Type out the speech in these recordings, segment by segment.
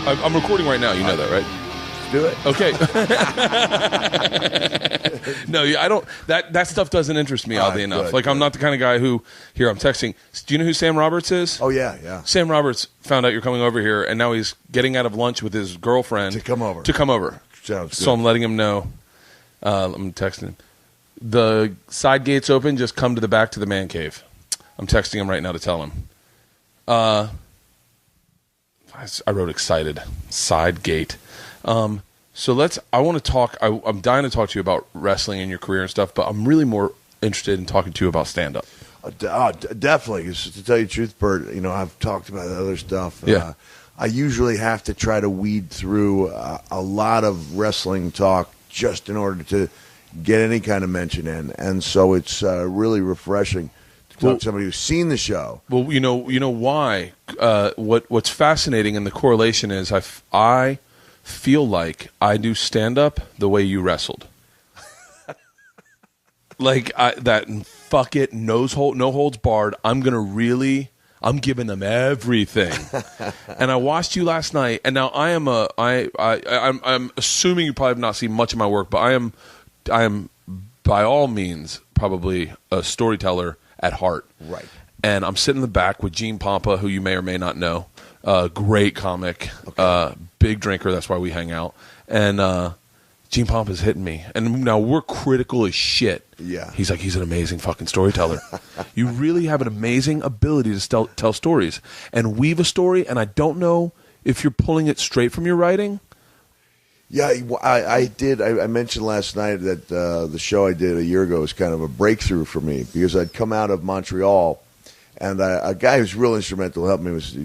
I'm recording right now. You know that, right? Do it. Okay. No, I don't. That stuff doesn't interest me. Oddly enough, good, like I'm not the kind of guy who. Here, I'm texting. Do you know who Sam Roberts is? Oh yeah. Sam Roberts found out you're coming over here, and now he's getting out of lunch with his girlfriend To come over. So Sounds good. I'm letting him know. I'm texting him. The side gate's open. Just come to the back to the man cave. I'm texting him right now to tell him. I wrote excited. Side gate. So I want to talk. I'm dying to talk to you about wrestling and your career and stuff, but I'm really more interested in talking to you about stand-up. Definitely. 'Cause to tell you the truth, Bert, I've talked about other stuff. Yeah. I usually have to try to weed through a lot of wrestling talk just in order to get any kind of mention in, and so it's really refreshing to talk to somebody who's seen the show. Well, you know why? What's fascinating, and the correlation is, I feel like I do stand-up the way you wrestled. Like that fuck it, no holds barred. I'm giving them everything. And I watched you last night, and now I'm assuming you probably have not seen much of my work, but I am by all means probably a storyteller at heart. Right. And I'm sitting in the back with Gene Pompa, who you may or may not know. Great comic, big drinker. That's why we hang out. And Gene Pompa's hitting me. And now we're critical as shit. Yeah. He's like, he's an amazing fucking storyteller. You really have an amazing ability to tell stories and weave a story. And I don't know if you're pulling it straight from your writing. Yeah, I did. I mentioned last night that the show I did a year ago was kind of a breakthrough for me because I'd come out of Montreal. And a guy who's real instrumental helped me was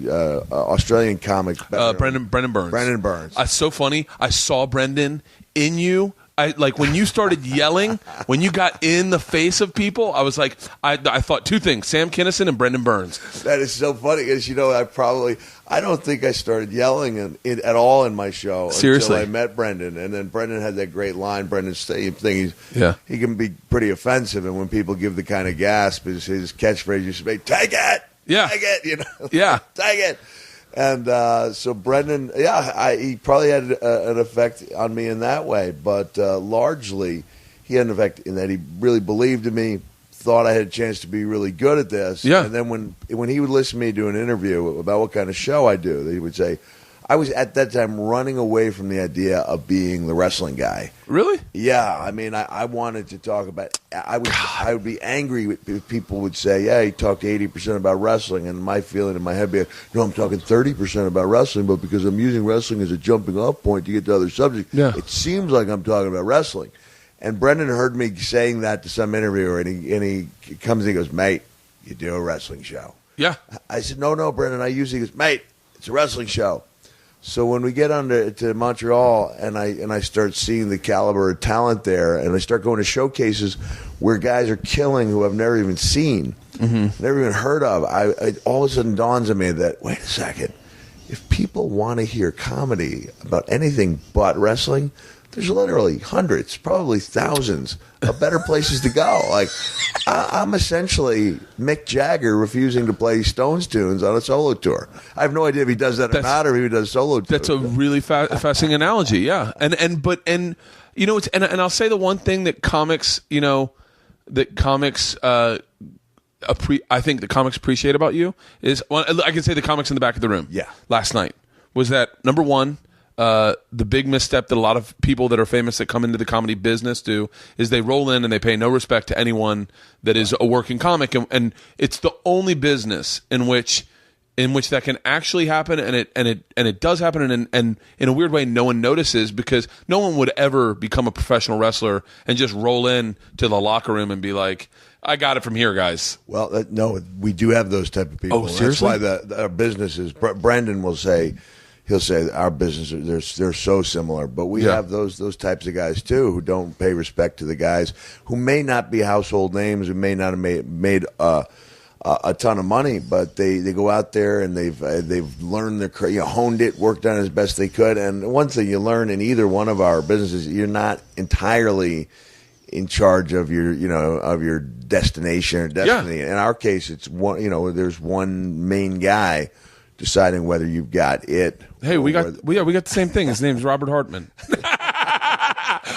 Australian comic Brendan Burns. Brendan Burns. It's so funny. I saw Brendan in you. Like when you started yelling, when you got in the face of people, I was like, I thought two things: Sam Kinison and Brendan Burns. That is so funny because I don't think I started yelling at all in my show. Seriously, until I met Brendan, and then Brendan had that great line. Brendan's thing. He can be pretty offensive, and when people give the kind of gasp, his catchphrase used to be "Take it, take it," yeah, take it. And so Brendan, he probably had an effect on me in that way, but largely he had an effect in that he really believed in me, thought I had a chance to be really good at this. Yeah. And then when he would listen to me do an interview about what kind of show I do, he would say, I was at that time running away from the idea of being the wrestling guy. Really? Yeah, I mean, I wanted to talk about. I would be angry if people would say, "Yeah, he talked 80% about wrestling," and my feeling in my head be, "No, I'm talking 30% about wrestling, but because I'm using wrestling as a jumping-off point to get to other subjects, it seems like I'm talking about wrestling." And Brendan heard me saying that to some interviewer, and he comes and he goes, "Mate, you do a wrestling show." Yeah. I said, "No, Brendan, I usually." He goes, "Mate, it's a wrestling show." So when we get on to Montreal and I start seeing the caliber of talent there, and I start going to showcases where guys are killing who I've never even seen, never even heard of, I all of a sudden dawns on me that, wait a second, if people want to hear comedy about anything but wrestling, there's literally hundreds, probably thousands of better places to go. Like, I'm essentially Mick Jagger refusing to play Stones tunes on a solo tour. I have no idea if he does that or not, or if he does solo tunes. That's a really fascinating analogy, yeah. And it's and I'll say the one thing that comics, I think the comics appreciate about you is, well, I can say the comics in the back of the room. Yeah. Last night was that, number one, the big misstep that a lot of people that are famous that come into the comedy business do is they roll in and they pay no respect to anyone that is a working comic, and it's the only business in which that can actually happen, and it does happen, and in a weird way no one notices, because no one would ever become a professional wrestler and just roll in to the locker room and be like, I got it from here, guys. Well, no, we do have those type of people. Oh, seriously? That's why our businesses. Brendan will say. He'll say our businesses they're so similar, but we have those types of guys too who don't pay respect to the guys who may not be household names, who may not have made a ton of money, but they go out there and they've learned their honed it, worked on it as best they could. And one thing you learn in either one of our businesses, you're not entirely in charge of your destination or destiny. In our case, it's one. There's one main guy deciding whether you've got it. Hey, we got the same thing. His name's Robert Hartman.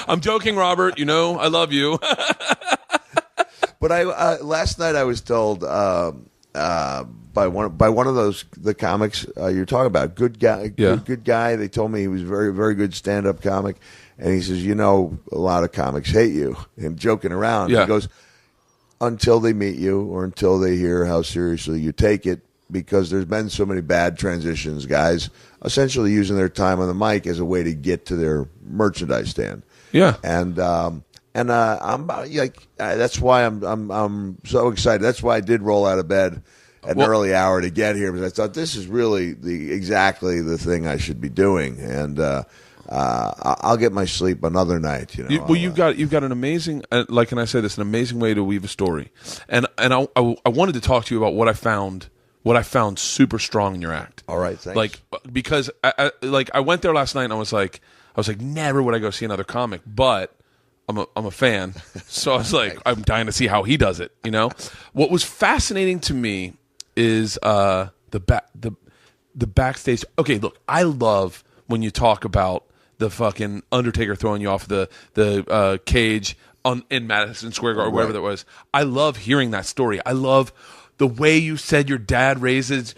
I'm joking, Robert. You know, I love you. But I last night I was told by one of the comics you're talking about, good guy. They told me he was a very, very good stand-up comic, and he says, a lot of comics hate you, and joking around. Yeah. He goes, until they meet you or until they hear how seriously you take it, because there's been so many bad transitions, guys essentially using their time on the mic as a way to get to their merchandise stand. Yeah, and I'm like, that's why I'm so excited. That's why I did roll out of bed at an early hour to get here, because I thought this is really exactly the thing I should be doing, and I'll get my sleep another night. You've got an amazing, like, can I say this? An amazing way to weave a story, and I wanted to talk to you about what I found super strong in your act. All right, thanks. Like, because I went there last night and I was like, never would I go see another comic, but I'm a fan, so I was like, I'm dying to see how he does it. What was fascinating to me is the backstage. Okay, look, I love when you talk about the fucking Undertaker throwing you off the cage in Madison Square Garden or wherever that was. I love hearing that story. I love the way you said your dad raises,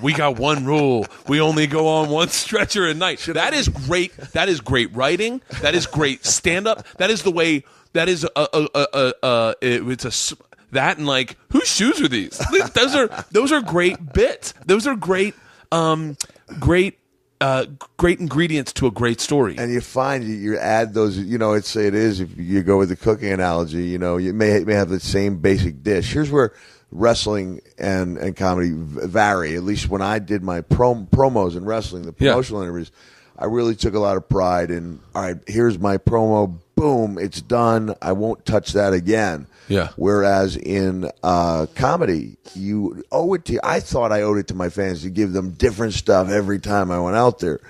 we got one rule. We only go on one stretcher at night. That is great. That is great writing. That is great stand-up. That is the way, that is that and like, whose shoes are these? Those are great bits. Those are great ingredients to a great story. And you find you add those, it is, if you go with the cooking analogy, you may have the same basic dish. Here's where wrestling and comedy vary. At least when I did my promos in wrestling, the promotional interviews, I really took a lot of pride in, all right, here's my promo, boom, it's done. I won't touch that again. Yeah. Whereas in comedy, you owe it to, I thought I owed it to my fans to give them different stuff every time I went out there.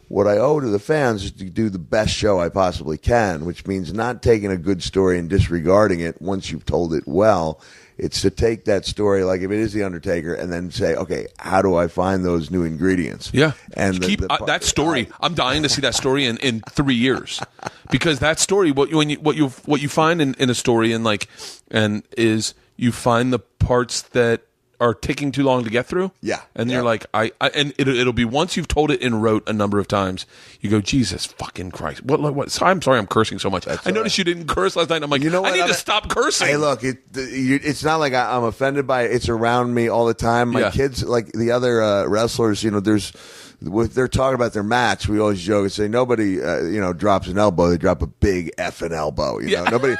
What I owe to the fans is to do the best show I possibly can, which means not taking a good story and disregarding it once you've told it well. It's to take that story, like if it is The Undertaker, and then say, okay, how do I find those new ingredients? Yeah. And that story, I'm dying to see that story in 3 years. Because that story, what you find in a story is you find the parts that are taking too long to get through. Yeah. And you're like, and it'll be once you've told it in rote a number of times, you go, Jesus fucking Christ. What? I'm sorry I'm cursing so much. I noticed you didn't curse last night. I'm like, I need to stop cursing. Hey, look, it's not like I'm offended by it. It's around me all the time. My kids, like the other wrestlers, they're talking about their match. We always joke and say nobody, drops an elbow. They drop a big effing elbow. Nobody.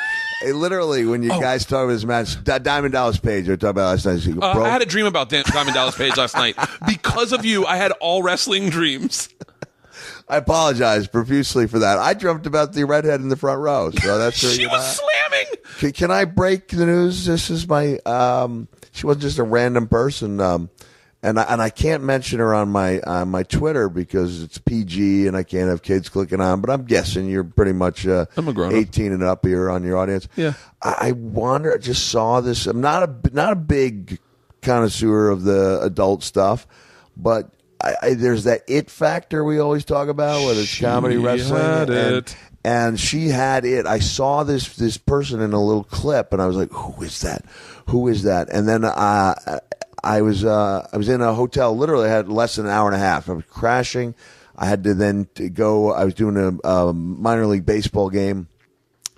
Literally, when you guys talk about this match, Diamond Dallas Page, I talked about last night. I had a dream about Diamond Dallas Page last night. Because of you, I had all wrestling dreams. I apologize profusely for that. I dreamt about the redhead in the front row. So that's she was slamming. Can I break the news? This is my. She wasn't just a random person. And I can't mention her on my Twitter because it's PG and I can't have kids clicking on. But I'm guessing you're pretty much I'm a grown-up. 18 and up here on your audience. Yeah. I wonder. I just saw this. I'm not a big connoisseur of the adult stuff, but there's that it factor we always talk about, whether it's comedy, wrestling, and she had it. I saw this person in a little clip, and I was like, "Who is that? Who is that?" And then I was in a hotel. Literally, I had less than an hour and a half. I was crashing. I had to then go. I was doing a minor league baseball game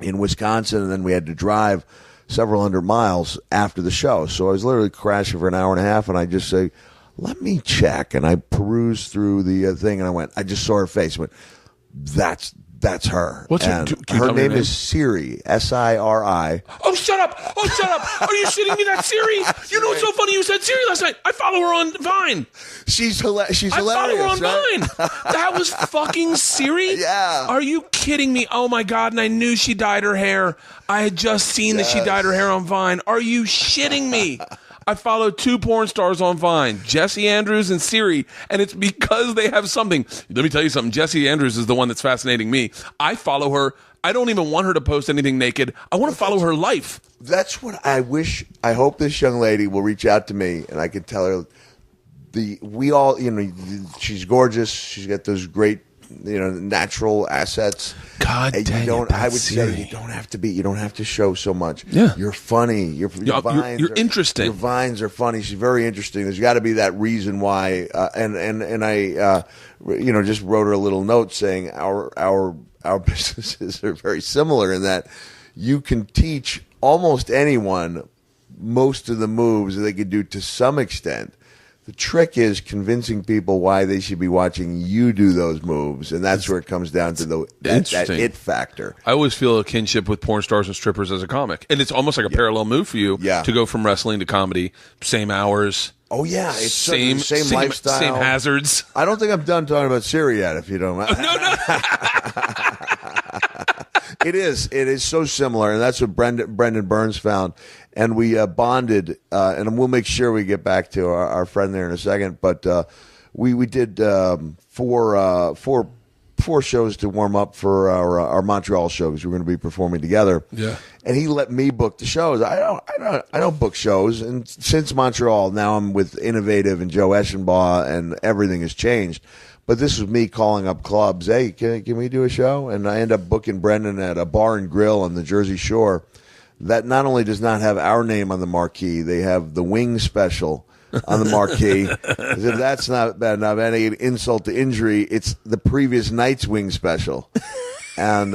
in Wisconsin, and then we had to drive several hundred miles after the show. So I was literally crashing for an hour and a half, and I just say, "Let me check." And I perused through the thing, and I just saw her face. I went, That's her. What's her? Her name is Siri, Siri. Oh, shut up! Are you shitting me? That's Siri. You know what's so funny? You said Siri last night. I follow her on Vine. She's hilarious. I follow her on right? Vine. That was fucking Siri. Yeah. Are you kidding me? Oh my God! And I knew she dyed her hair. I had just seen that she dyed her hair on Vine. Are you shitting me? I follow 2 porn stars on Vine, Jesse Andrews and Siri, and it's because they have something. Let me tell you something. Jesse Andrews is the one that's fascinating me. I follow her. I don't even want her to post anything naked. I want to follow her life. That's what I wish. I hope this young lady will reach out to me, and I can tell her we all, she's gorgeous. She's got those great, natural assets. God and dang it, I would Siri. say you don't have to show so much. Yeah. You're funny. Your vines you're are interesting. Your vines are funny. She's very interesting. There's got to be that reason why. And I, just wrote her a little note saying our businesses are very similar in that you can teach almost anyone most of the moves that they could do to some extent. The trick is convincing people why they should be watching you do those moves, and that's where it comes down to that it factor. I always feel a kinship with porn stars and strippers as a comic, and it's almost like a parallel move for you to go from wrestling to comedy, same hours. Oh yeah, it's same lifestyle, same hazards. I don't think I'm done talking about Siri yet. If you don't mind. No. It is so similar, and that's what Brendan Burns found. And we bonded, and we'll make sure we get back to our friend there in a second. But we did four shows to warm up for our Montreal show because we're going to be performing together. Yeah. And he let me book the shows. I don't book shows, and since Montreal, now I'm with Innovative and Joe Eschenbaugh, and everything has changed. But this was me calling up clubs. Hey, can we do a show? And I end up booking Brendan at a bar and grill on the Jersey Shore that not only does not have our name on the marquee, they have the wing special on the marquee. As if that's not bad enough, any insult to injury, it's the previous night's wing special. And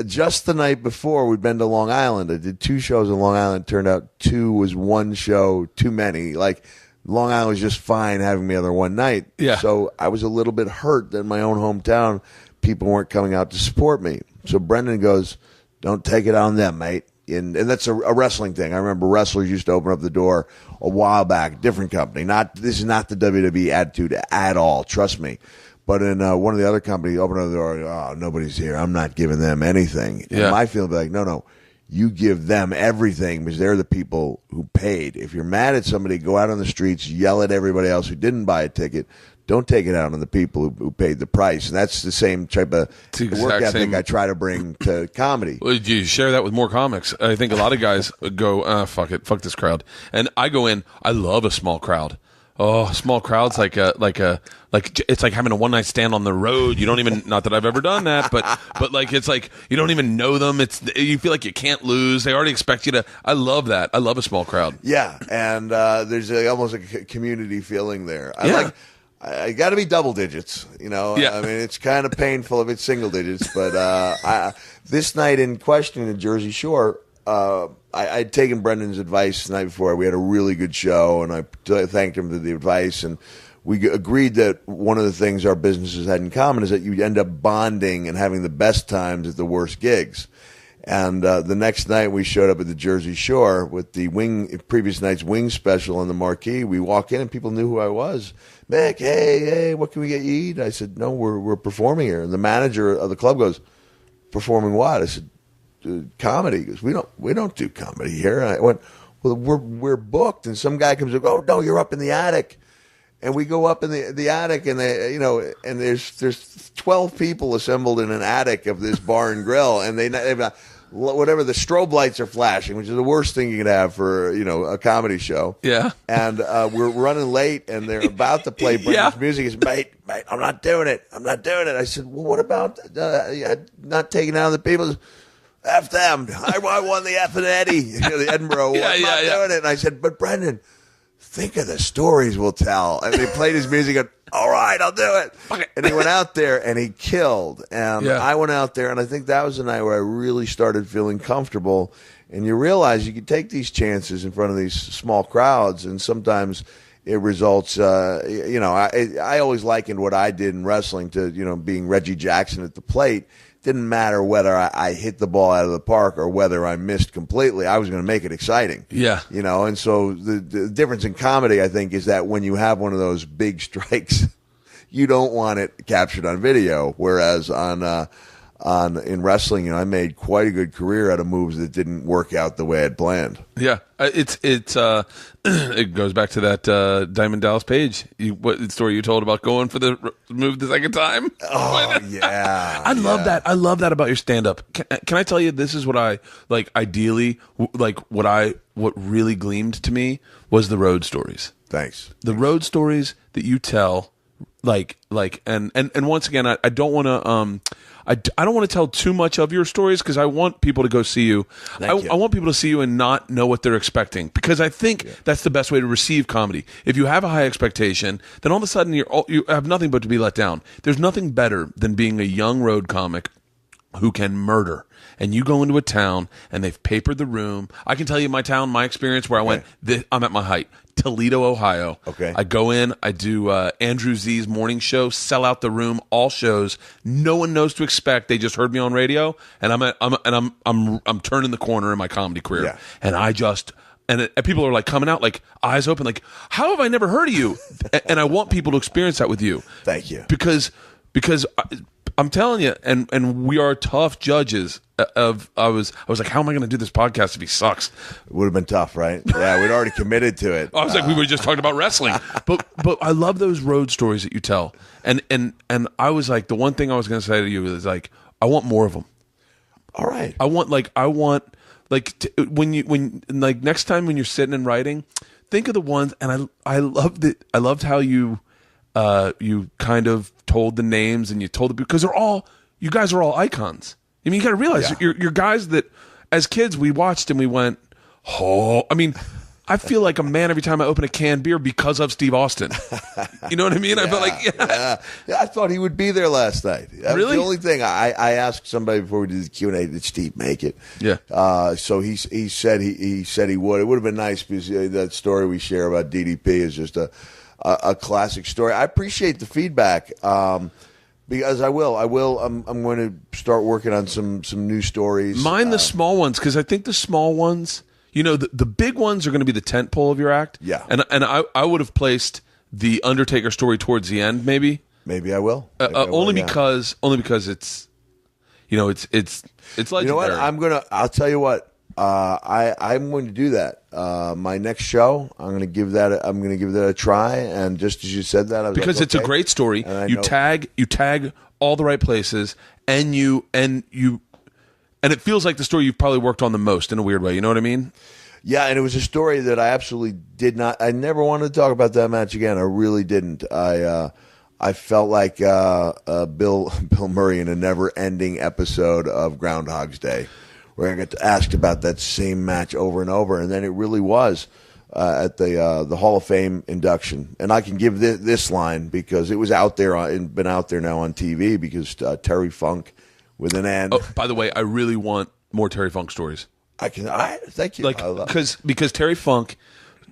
just the night before, we'd been to Long Island. I did 2 shows in Long Island. Turned out 2 was 1 show too many. Like, Long Island was just fine having me on there one night. Yeah. So I was a little bit hurt that in my own hometown, people weren't coming out to support me. So Brendan goes, don't take it on them, mate. And that's a wrestling thing. I remember wrestlers used to open up the door a while back, different company. This is not the WWE attitude at all, trust me. But in one of the other companies, open up the door, oh, nobody's here. I'm not giving them anything. Yeah. And my feeling would be like, no. You give them everything because they're the people who paid. If you're mad at somebody, go out on the streets, yell at everybody else who didn't buy a ticket. Don't take it out on the people who paid the price. And that's the same type of work ethic I try to bring to comedy. Well, you share that with more comics. I think a lot of guys go, fuck it, fuck this crowd. And I go in, I love a small crowd. Oh, small crowds like it's like having a one night stand on the road. You don't even, not that I've ever done that, but like it's like you don't even know them. You feel like you can't lose. They already expect you to. I love that. I love a small crowd. Yeah, and there's almost a community feeling there. I got to be double digits, Yeah. I mean, it's kind of painful if it's single digits, but this night in question in Jersey Shore, I'd taken Brendan's advice the night before. We had a really good show, and I thanked him for the advice, and we agreed that one of the things our businesses had in common is that you end up bonding and having the best times at the worst gigs. And the next night we showed up at the Jersey Shore with the previous night's wing special on the marquee. We walk in and people knew who I was. Mick, hey, what can we get you to eat? I said, no, we're performing here. And the manager of the club goes, performing what? I said, comedy. He goes, we don't do comedy here. And I went, well, we're booked. And some guy comes and goes, oh no, you're up in the attic. And we go up in the attic, and and there's 12 people assembled in an attic of this bar and grill, and they've got whatever the strobe lights are flashing, which is the worst thing you could have for a comedy show. Yeah. And we're running late, and they're about to play Brendan's music. He's, mate, I'm not doing it. I said, well, what about not taking out the people? F them. I won the F and Eddie, the Edinburgh Award. I'm not doing it. And I said, but Brendan, think of the stories we'll tell. And they played his music and, all right, I'll do it. Okay. And he went out there and he killed. And I went out there, and I think that was the night where I really started feeling comfortable. And you realize you can take these chances in front of these small crowds, and sometimes it results, I always likened what I did in wrestling to, being Reggie Jackson at the plate. Didn't matter whether I hit the ball out of the park or whether I missed completely. I was going to make it exciting. Yeah. And so the difference in comedy, I think, is that when you have one of those big strikes, you don't want it captured on video. Whereas in wrestling, I made quite a good career out of moves that didn't work out the way I'd planned. Yeah, it goes back to that Diamond Dallas Page what story you told about going for the move the second time. Oh yeah, I love that. I love that about your stand up. Can I tell you, this is what I like ideally, like what really gleamed to me was the road stories. Thanks. The road stories that you tell, and once again, I don't want to I don't want to tell too much of your stories because I want people to go see you. I want people to see you and not know what they're expecting, because I think that's the best way to receive comedy. If you have a high expectation, then all of a sudden you have nothing but to be let down. There's nothing better than being a young road comic who can murder. And you go into a town and they've papered the room. I can tell you my town, my experience where I went, I'm at my height. Toledo, Ohio. Okay. I go in, I do Andrew Z's morning show, sell out the room, all shows. No one knows to expect. They just heard me on radio, and I'm turning the corner in my comedy career. Yeah. And people are like coming out like eyes open, like, how have I never heard of you? And I want people to experience that with you. Thank you. Because I'm telling you, and we are tough judges. I was like, how am I going to do this podcast if he sucks? It would have been tough, right? Yeah, we'd already committed to it. I was like, we were just talking about wrestling, but I love those road stories that you tell, and I was like, the one thing I was going to say to you is like, I want more of them. All right. I want when next time when you're sitting and writing, think of the ones, and I loved it. I loved how you kind of told the names, and you told it because you guys are all icons. I mean, you got to realize you're guys that, as kids, we watched and we went, oh. I mean, I feel like a man every time I open a canned beer because of Steve Austin. You know what I mean? I felt like, yeah, I thought he would be there last night. That was the only thing. I asked somebody before we did the Q&A, did Steve make it? Yeah. So he said he would. It would have been nice because that story we share about DDP is just a classic story. I appreciate the feedback. Because I will. I'm going to start working on some new stories. Mind the small ones, because I think the small ones, the big ones are going to be the tent pole of your act. Yeah. And I would have placed the Undertaker story towards the end, maybe. Maybe I will. Only because it's it's legendary. You know what? I'll tell you what. I'm going to do that. My next show, I'm going to give that a try. And just as you said that, I was because like, it's a great story. You tag all the right places, and it feels like the story you've probably worked on the most in a weird way. You know what I mean? Yeah, and it was a story that I absolutely did not. I never wanted to talk about that match again. I really didn't. I felt like Bill Murray in a never-ending episode of Groundhog's Day, where I got asked about that same match over and over, and then it really was at the Hall of Fame induction. And I can give this line because it was out there, been out there now on TV, because Terry Funk with an N. Oh, by the way, I really want more Terry Funk stories. Thank you. Because Terry Funk,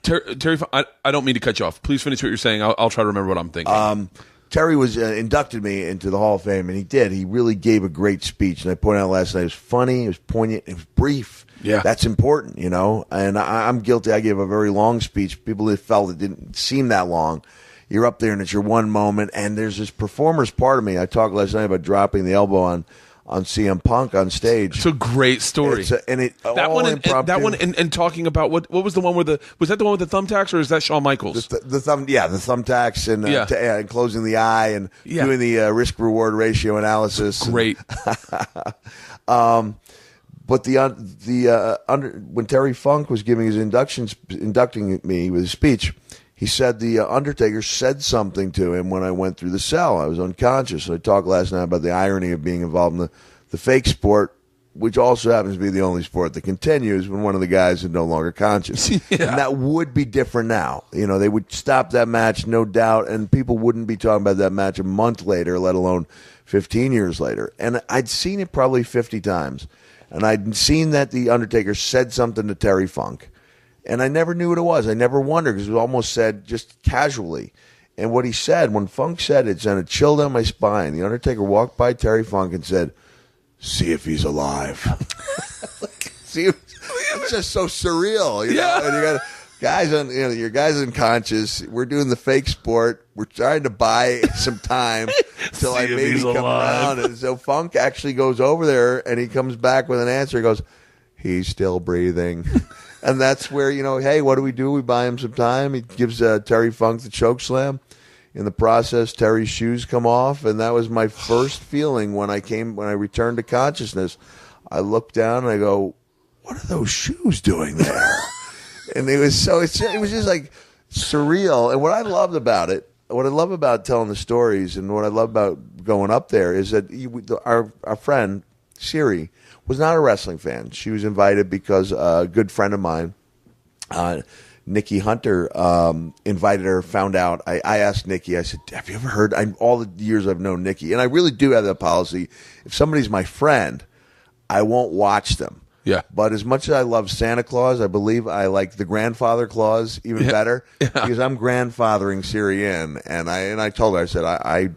I don't mean to cut you off. Please finish what you're saying. I'll try to remember what I'm thinking. Terry was inducted me into the Hall of Fame, and he did. He really gave a great speech, and I pointed out last night, it was funny, it was poignant, it was brief. Yeah. That's important, and I'm guilty. I gave a very long speech. People that felt it didn't seem that long. You're up there, and it's your one moment, and there's this performer's part of me. I talked last night about dropping the elbow on CM Punk on stage. It's a great story. That one and talking about what was the one where was that the one with the thumbtacks, or is that Shawn Michaels? The thumbtacks and closing the eye and doing the risk reward ratio analysis. Great. But when Terry Funk was giving his inducting me with his speech, he said the Undertaker said something to him when I went through the cell. I was unconscious. So I talked last night about the irony of being involved in the fake sport, which also happens to be the only sport that continues when one of the guys is no longer conscious. Yeah. And that would be different now. They would stop that match, no doubt, and people wouldn't be talking about that match a month later, let alone 15 years later. And I'd seen it probably 50 times. And I'd seen that the Undertaker said something to Terry Funk. And I never knew what it was. I never wondered, because it was almost said just casually. And what he said, when Funk said it, sent a chill down my spine. The Undertaker walked by Terry Funk and said, "See if he's alive." See, it's just so surreal, Yeah. And you got guys your guys unconscious. We're doing the fake sport. We're trying to buy some time till I maybe come around. And so Funk actually goes over there, and he comes back with an answer. He goes, "He's still breathing." And that's where, hey, what do? We buy him some time. He gives Terry Funk the choke slam. In the process, Terry's shoes come off, and that was my first feeling when I returned to consciousness. I looked down and I go, "What are those shoes doing there?" And it was just like surreal. And what I loved about it, what I love about telling the stories, and what I love about going up there is that our friend Siri was not a wrestling fan. She was invited because a good friend of mine, Nikki Hunter, invited her, found out. I asked Nikki, I said, have you ever heard, all the years I've known Nikki, and I really do have that policy, if somebody's my friend, I won't watch them. Yeah. But as much as I love Santa Claus, I believe I like the grandfather Claus even better because I'm grandfathering Siri in, and I told her, I said I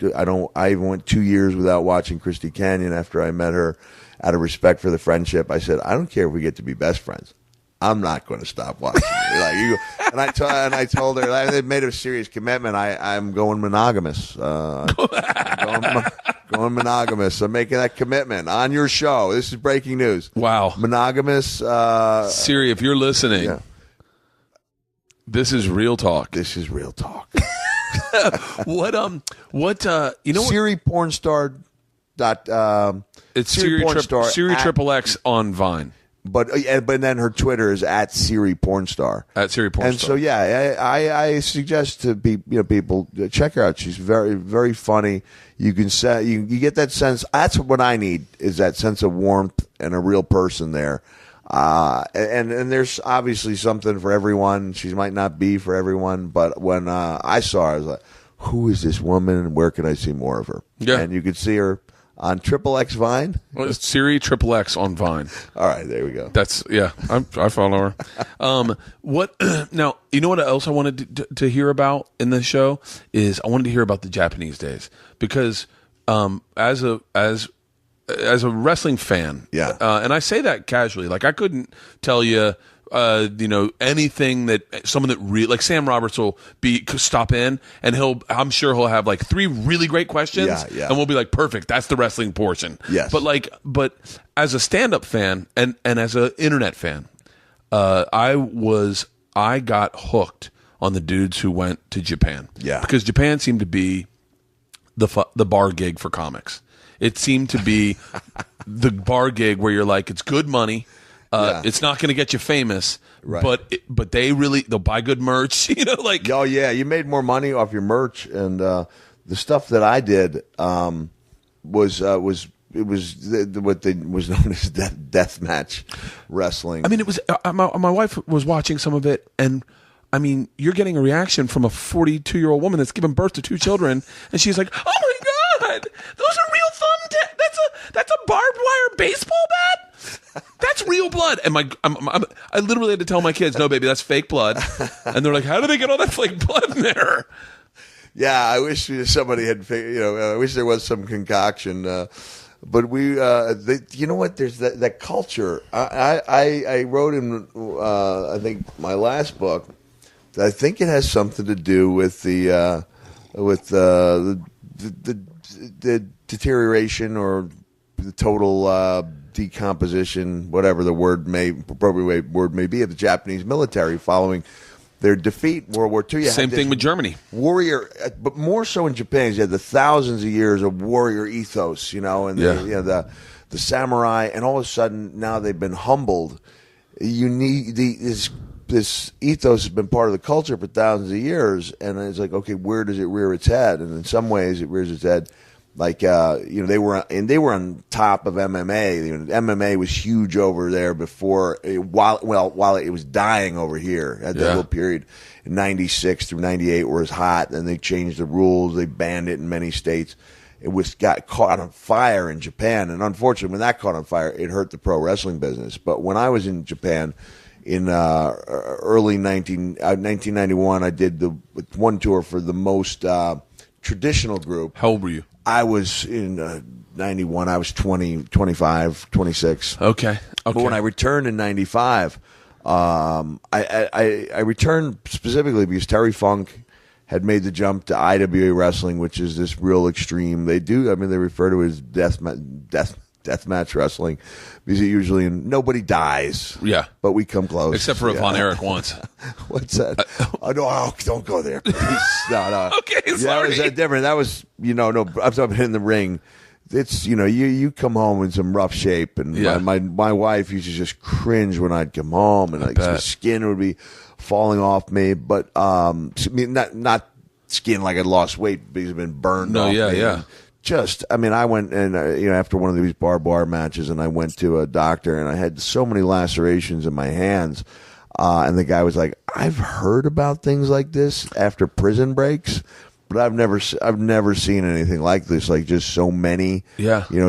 even went 2 years without watching Christy Canyon after I met her out of respect for the friendship. I said I don't care if we get to be best friends. I'm not going to stop watching. And I told her I made a serious commitment. I'm going monogamous. Going monogamous. I'm making that commitment on your show. This is breaking news. Wow. Monogamous. Siri, if you're listening, this is real talk. This is real talk. What Siri Pornstar. It's Siri XXX on Vine. But then her Twitter is at Siri Pornstar. At Siri Pornstar. And so I suggest to people check her out. She's very, very funny. You can you get that sense. That's what I need, is that sense of warmth and a real person there. And there's obviously something for everyone. She might not be for everyone, but when I saw her, I was like, who is this woman and where can I see more of her? Yeah. And you could see her on XXX Vine? Well, it's Siri XXX on Vine. All right, there we go. That's, I follow her. What now, you know what else I wanted to hear about in the show is I wanted to hear about the Japanese days, because as a wrestling fan, and I say that casually, like I couldn't tell you anything that someone that like Sam Roberts will stop in and I'm sure he'll have like 3 really great questions and we'll be like, perfect, that's the wrestling portion. Yes. But as a stand-up fan and as an internet fan, I got hooked on the dudes who went to Japan. Yeah. Because Japan seemed to be the bar gig for comics. It seemed to be the bar gig where you're like, it's good money. It's not going to get you famous, right. but they'll buy good merch, like. Oh yeah, you made more money off your merch, and the stuff that I did was what was known as death match wrestling. I mean, it was my wife was watching some of it, and I mean, you're getting a reaction from a 42-year-old woman that's given birth to 2 children, and she's like, "Oh my god, those are real thumbtacks! That's a barbed wire baseball bat." That's real blood, and I literally had to tell my kids, "No, baby, that's fake blood." And they're like, "How do they get all that fake blood in there?" Yeah, I wish somebody had, I wish there was some concoction. But you know what? There's that culture. I wrote in, I think my last book, that I think it has something to do with the deterioration or the total decomposition, whatever the appropriate word may be, of the Japanese military following their defeat in World War II. Same thing with Germany. Warrior, but more so in Japan. You had the thousands of years of warrior ethos, and the samurai, and all of a sudden now they've been humbled. You need this ethos has been part of the culture for thousands of years, and it's like, okay, where does it rear its head? And in some ways, it rears its head. Like they were on top of MMA. MMA was huge over there before, while it was dying over here at that little period in '96 through '98, where it was hot. Then they changed the rules. They banned it in many states. It got caught on fire in Japan, and unfortunately, when that caught on fire, it hurt the pro wrestling business. But when I was in Japan in early 1991, I did the one tour for the most traditional group. How old were you? I was in 91. I was 20, 25, 26. Okay. But when I returned in 95, I returned specifically because Terry Funk had made the jump to IWA wrestling, which is this real extreme. They refer to it as death match wrestling, because usually nobody dies. Yeah. But we come close. Except for Von Erich once. What's that? No, don't go there, please. No. Okay, sorry. That was different. That was, no, I'm talking in the ring. it's you come home in some rough shape, and Yeah. my wife used to just cringe when I'd come home, and like the skin would be falling off me, but not skin like I'd lost weight because I'd been burned off. Yeah, me. yeah. I went and after one of these barbed wire matches, and I went to a doctor, and I had so many lacerations in my hands, and the guy was like, "I've heard about things like this after prison breaks." But I've never seen anything like this, like just so many,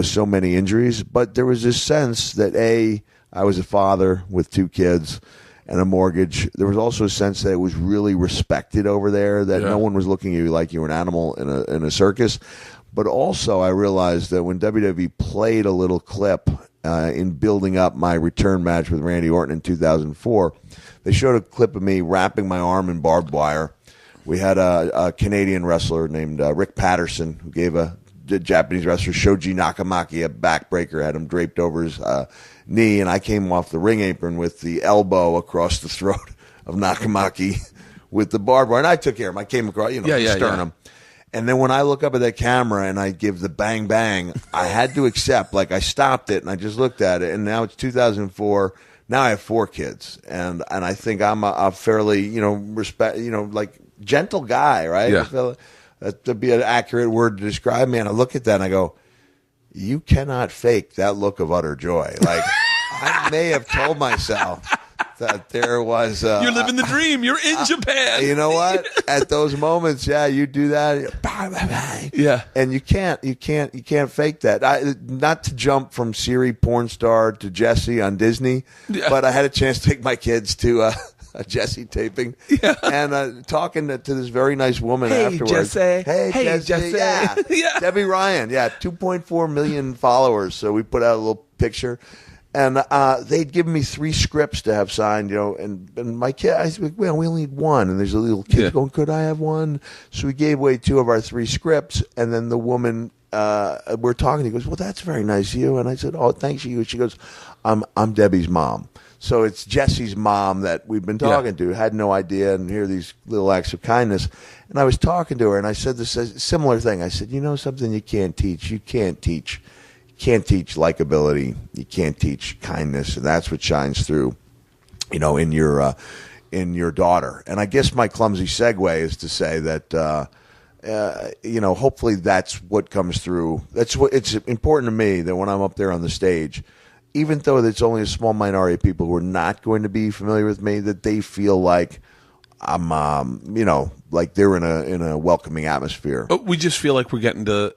so many injuries. But there was this sense that I was a father with 2 kids and a mortgage. There was also a sense that it was really respected over there, that no one was looking at you like you were an animal in a circus. But also I realized that when WWE played a little clip in building up my return match with Randy Orton in 2004, they showed a clip of me wrapping my arm in barbed wire. We had a Canadian wrestler named Rick Patterson who gave a Japanese wrestler Shoji Nakamaki a backbreaker, had him draped over his knee, and I came off the ring apron with the elbow across the throat of Nakamaki with the barbed wire, and I took care of him. I came across, the sternum. Yeah. And then when I look up at that camera and I give the bang bang, I had to accept, like I stopped it and I just looked at it, and now it's 2004. Now I have 4 kids, and I think I'm a fairly, like gentle guy, right? Yeah. I feel that'd be an accurate word to describe me. And I look at that and I go, you cannot fake that look of utter joy. Like I may have told myself that there was you're living the dream. You're in Japan. You know what? At those moments, you do that. Yeah. And you can't fake that. Not to jump from Siri porn star to Jesse on Disney, but I had a chance to take my kids to a Jesse taping, and talking to this very nice woman afterwards. Jesse. Hey, Jesse. Yeah. Debbie Ryan. 2.4 million followers. So we put out a little picture. And they'd given me 3 scripts to have signed, and my kid, I said, well, we only need 1. And there's a little kid going, could I have 1? So we gave away 2 of our 3 scripts. And then the woman, we're talking, he goes, well, that's very nice of you. And I said, oh, thanks you. She goes, I'm Debbie's mom. So it's Jesse's mom that we've been talking to. Had no idea, and hear these little acts of kindness. And I was talking to her, and I said this similar thing. I said, something you can't teach? You can't teach likability. You can't teach kindness, and that's what shines through, in your daughter. And I guess my clumsy segue is to say that, hopefully that's what comes through. That's what it's important to me that when I'm up there on the stage, even though it's only a small minority of people who are not going to be familiar with me, that they feel like I'm, like they're in a welcoming atmosphere. We just feel like we're getting to.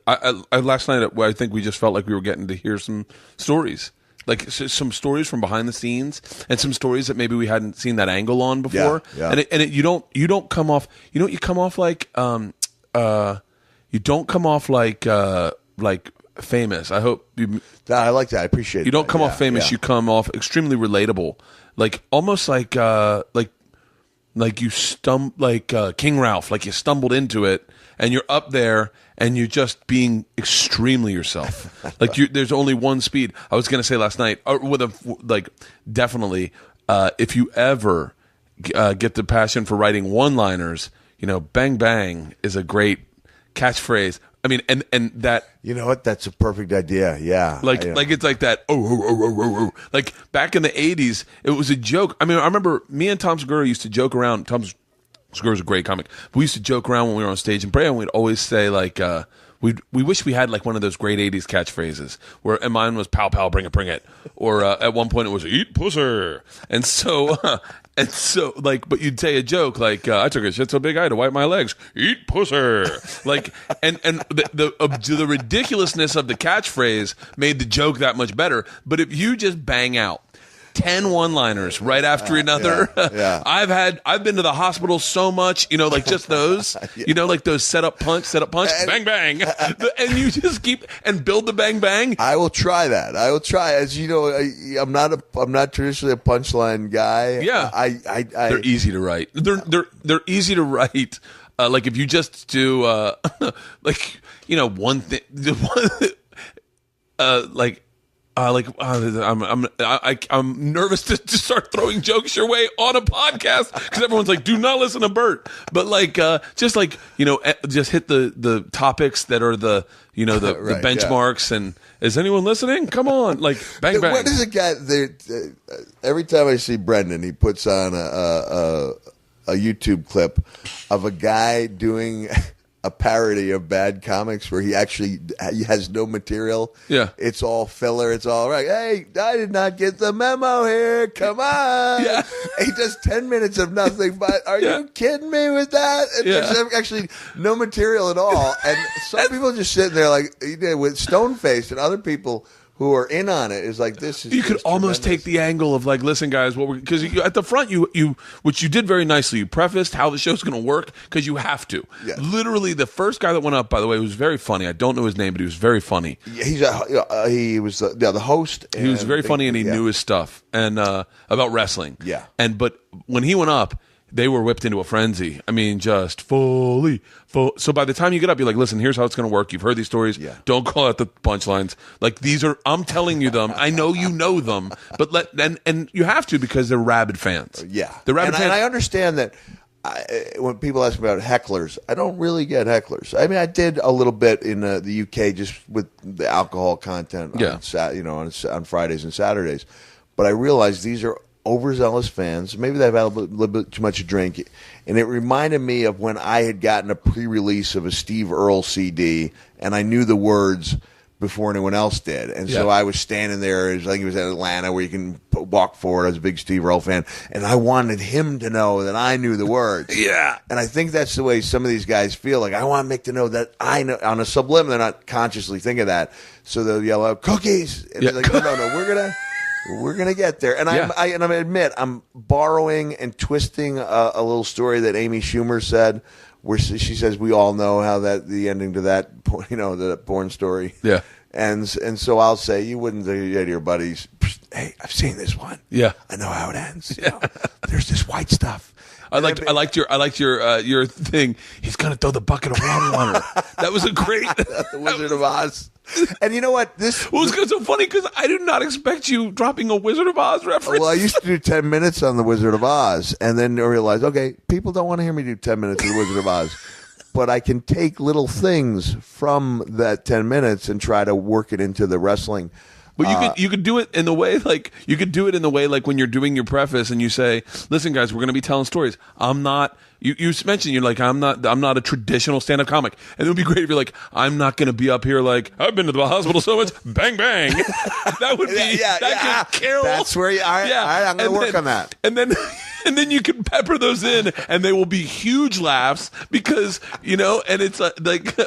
Last night, I think we just felt like we were getting to hear some stories, like some stories from behind the scenes, and some stories that maybe we hadn't seen that angle on before. Yeah. And you don't come off. You come off like you don't come off like famous. I hope you. I like that. I appreciate it. You don't come off famous. Yeah. You come off extremely relatable, like almost like you King Ralph, like you stumbled into it, and you're up there, and you're just being extremely yourself. Like there's only one speed. I was gonna say last night, definitely, if you ever get the passion for writing one-liners, bang bang is a great catchphrase. I mean, and that, you know what? That's a perfect idea. Yeah. Like it's like that. Oh. Like back in the 80s, it was a joke. I mean, I remember me and Tom Segura used to joke around. Tom Segura's a great comic. We used to joke around when we were on stage in Brea, and we'd always say like, we wish we had like one of those great 80s catchphrases and mine was pow pow, bring it. Or at one point it was eat pusser. And so, but you'd say a joke like, I took a shit so big I had to wipe my legs. Eat pusser. Like, and the ridiculousness of the catchphrase made the joke that much better. But if you just bang out 10 one-liners right after another. Yeah. I've been to the hospital so much, like just those, like those set up punch, bang, bang. And you just keep and build the bang, bang. I will try that. As you know, I'm not traditionally a punchline guy. Yeah. They're easy to write. They're easy to write. Like if you just do, one thing, like, I'm nervous to start throwing jokes your way on a podcast because everyone's like, do not listen to Bert. But just hit the topics that are the Right, benchmarks. And is anyone listening? Come on, bang bang. What is a guy? Every time I see Brendan, he puts on a YouTube clip of a guy doing a parody of bad comics where he has no material. Yeah. It's all filler. It's all right. Hey, I did not get the memo here. Come on. Yeah. He does 10 minutes of nothing, but are you kidding me with that? And there's actually no material at all. And some people just sitting there with stone faced, and other people who are in on it is like, this is. You could almost take the angle of listen, guys, because at the front you which you did very nicely. You prefaced how the show's going to work because you have to. Yeah. Literally, the first guy that went up, by the way, was very funny. I don't know his name, but he was very funny. He was the host. He was very funny, and he knew his stuff and about wrestling. Yeah. But when he went up, they were whipped into a frenzy. I mean, just fully. So by the time you get up, you're like, listen, here's how it's going to work. You've heard these stories. Yeah. Don't call out the punchlines. These are, I'm telling you them. I know you know them, but and you have to because they're rabid fans. Yeah. They're rabid fans. And I understand that when people ask me about hecklers, I don't really get hecklers. I mean, I did a little bit in the UK just with the alcohol content on Fridays and Saturdays. But I realized these are overzealous fans. Maybe they've had a little bit too much to drink. And it reminded me of when I had gotten a pre-release of a Steve Earle CD, and I knew the words before anyone else did. And so I was standing there, I think it was in Atlanta, where you can walk forward. I was a big Steve Earle fan, and I wanted him to know that I knew the words. Yeah. And I think that's the way some of these guys feel. I want Mick to know that I know. On a subliminal, they're not consciously thinking that. So they'll yell out, cookies! And they're like, no, we're gonna get there, and I admit I'm borrowing and twisting a little story that Amy Schumer said, where she says we all know how the ending to that the porn story. Yeah, and so I'll say you wouldn't say to your buddies, hey, I've seen this one. Yeah, I know how it ends. There's this white stuff. I liked your thing. He's gonna throw the bucket of water on her. That was a great The Wizard of Oz. And you know what? This was so funny because I did not expect you dropping a Wizard of Oz reference. Well, I used to do 10 minutes on The Wizard of Oz, and then I realized, okay, people don't want to hear me do 10 minutes of The Wizard of Oz. But I can take little things from that 10 minutes and try to work it into the wrestling. But you could do it in the way when you're doing your preface and you say, "Listen, guys, we're going to be telling stories. I'm not." You mentioned you're like, I'm not a traditional stand-up comic, and it would be great if you're like, I'm not going to be up here like, I've been to the hospital so much, bang bang. That would be that could kill. That's where all right, I'm going to work on that, and then you can pepper those in, and they will be huge laughs because and it's like.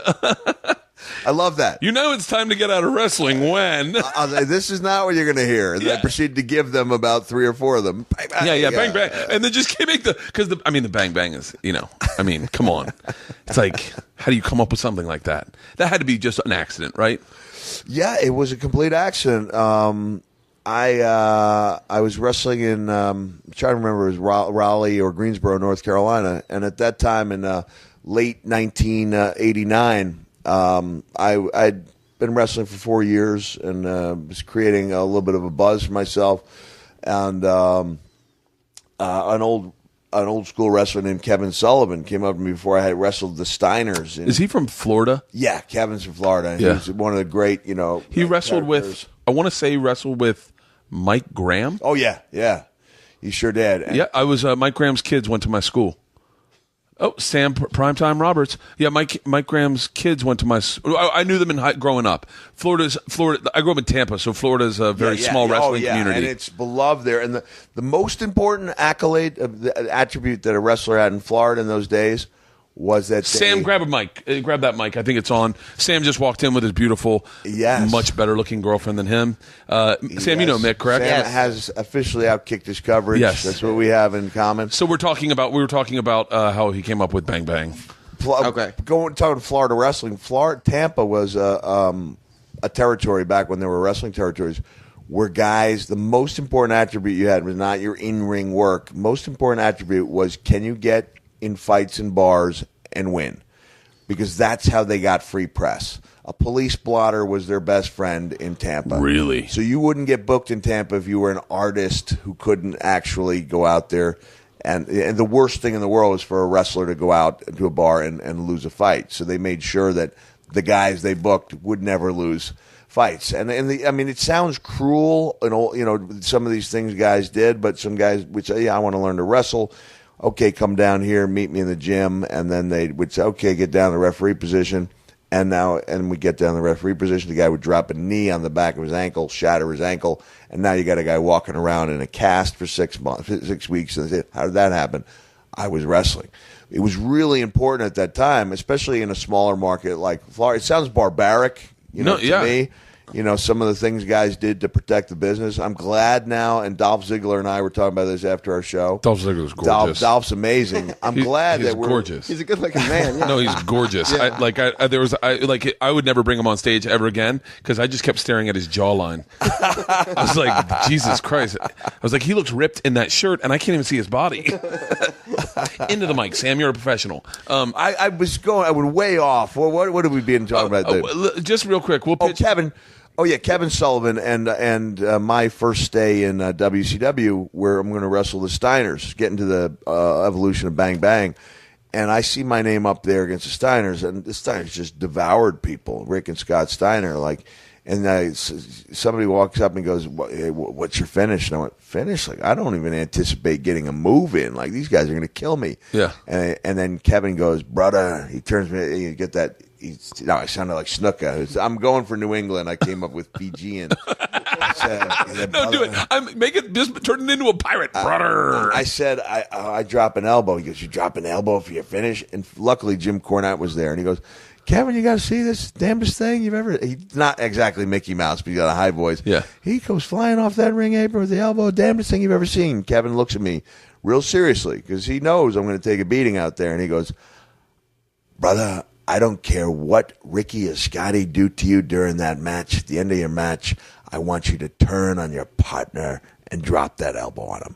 I love that. It's time to get out of wrestling when. This is not what you're going to hear. And I proceed to give them about 3 or 4 of them. Bang, bang, bang, bang. And then just make the bang, bang is, come on. It's like, how do you come up with something like that? That had to be just an accident, right? Yeah, it was a complete accident. I was wrestling in, I'm trying to remember, it was Raleigh or Greensboro, North Carolina. And at that time in late 1989, I'd been wrestling for 4 years and was creating a little bit of a buzz for myself. And an old school wrestler named Kevin Sullivan came up to me before I had wrestled the Steiners. Is he from Florida? Yeah, Kevin's from Florida. Yeah. He's one of the great, He wrestled with, I want to say he wrestled with Mike Graham. Oh, yeah. He sure did. And I was, Mike Graham's kids went to my school. Oh, Sam Primetime Roberts. Yeah, Mike Graham's kids went to my. I knew them growing up. Florida. I grew up in Tampa, so Florida's a very small wrestling community, and it's beloved there. And the most important accolade, the attribute that a wrestler had in Florida in those days was that Sam, grab a mic. Grab that mic. I think it's on. Sam just walked in with his beautiful, much better looking girlfriend than him. Sam, you know Mick, correct? Sam has officially outkicked his coverage. Yes. That's what we have in common. So we were talking about how he came up with Bang Bang. Talking Florida wrestling. Tampa was a territory back when there were wrestling territories where guys, the most important attribute you had was not your in-ring work. Most important attribute was, can you get in fights and bars and win? because that's how they got free press. A police blotter was their best friend in Tampa. Really? So you wouldn't get booked in Tampa if you were an artist who couldn't actually go out there. And the worst thing in the world is for a wrestler to go out to a bar and lose a fight. So they made sure that the guys they booked would never lose fights. And I mean, it sounds cruel, and all, you know, some of these things guys did, but some guys would say, yeah, I want to learn to wrestle. Okay, come down here, meet me in the gym. And then they would say, okay, get down in the referee position. And we get down in the referee position. The guy would drop a knee on the back of his ankle, shatter his ankle, and now you got a guy walking around in a cast for 6 weeks. And they say, how did that happen? I was wrestling. It was really important at that time, especially in a smaller market like Florida. It sounds barbaric, to me. You know, some of the things guys did to protect the business. I'm glad now, and Dolph Ziggler and I were talking about this after our show. Dolph Ziggler's gorgeous. Dolph's amazing. I'm glad that we're gorgeous. He's a good-looking man. Yeah. No, he's gorgeous. Yeah. I would never bring him on stage ever again because I just kept staring at his jawline. I was like, Jesus Christ! I was like, he looks ripped in that shirt, and I can't even see his body. Into the mic, Sam. You're a professional. I went way off. What have we been talking about? Just real quick, we'll pitch. Kevin. Oh yeah, Kevin Sullivan and my first stay in WCW, where I'm going to wrestle the Steiners, get into the evolution of Bang Bang, and I see my name up there against the Steiners, and the Steiners just devoured people. Rick and Scott Steiner, somebody walks up and goes, hey, "What's your finish?" And I went, "Finish? Like I don't even anticipate getting a move in. Like these guys are going to kill me." Yeah. And then Kevin goes, "Brother," he turns me, you get that. I sounded like Snuka. I'm going for New England. I came up with Fijian. No, do it. Just turn it into a pirate, brother. I said, I drop an elbow. He goes, you drop an elbow for your finish? And luckily, Jim Cornette was there. And he goes, Kevin, you got to see this damnedest thing you've ever... He's not exactly Mickey Mouse, but he's got a high voice. Yeah. He goes flying off that ring apron with the elbow. Damnedest thing you've ever seen. Kevin looks at me real seriously because he knows I'm going to take a beating out there. And he goes, brother... I don't care what Ricky or Scotty do to you during that match. At the end of your match, I want you to turn on your partner and drop that elbow on him.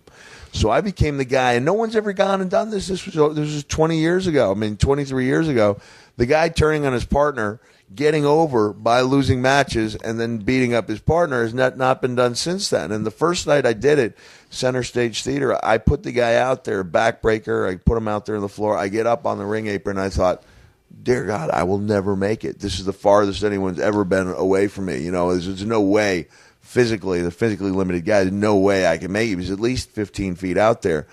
So I became the guy, and no one's ever gone and done this. This was 20 years ago. 23 years ago. The guy turning on his partner, getting over by losing matches, and then beating up his partner has not been done since then. And the first night I did it, Center Stage Theater, I put the guy out there, backbreaker. I put him out there on the floor. I get up on the ring apron, and I thought, dear God, I will never make it. This is the farthest anyone's ever been away from me. You know, there's no way physically, the physically limited guy, there's no way I can make it. He was at least 15 feet out there.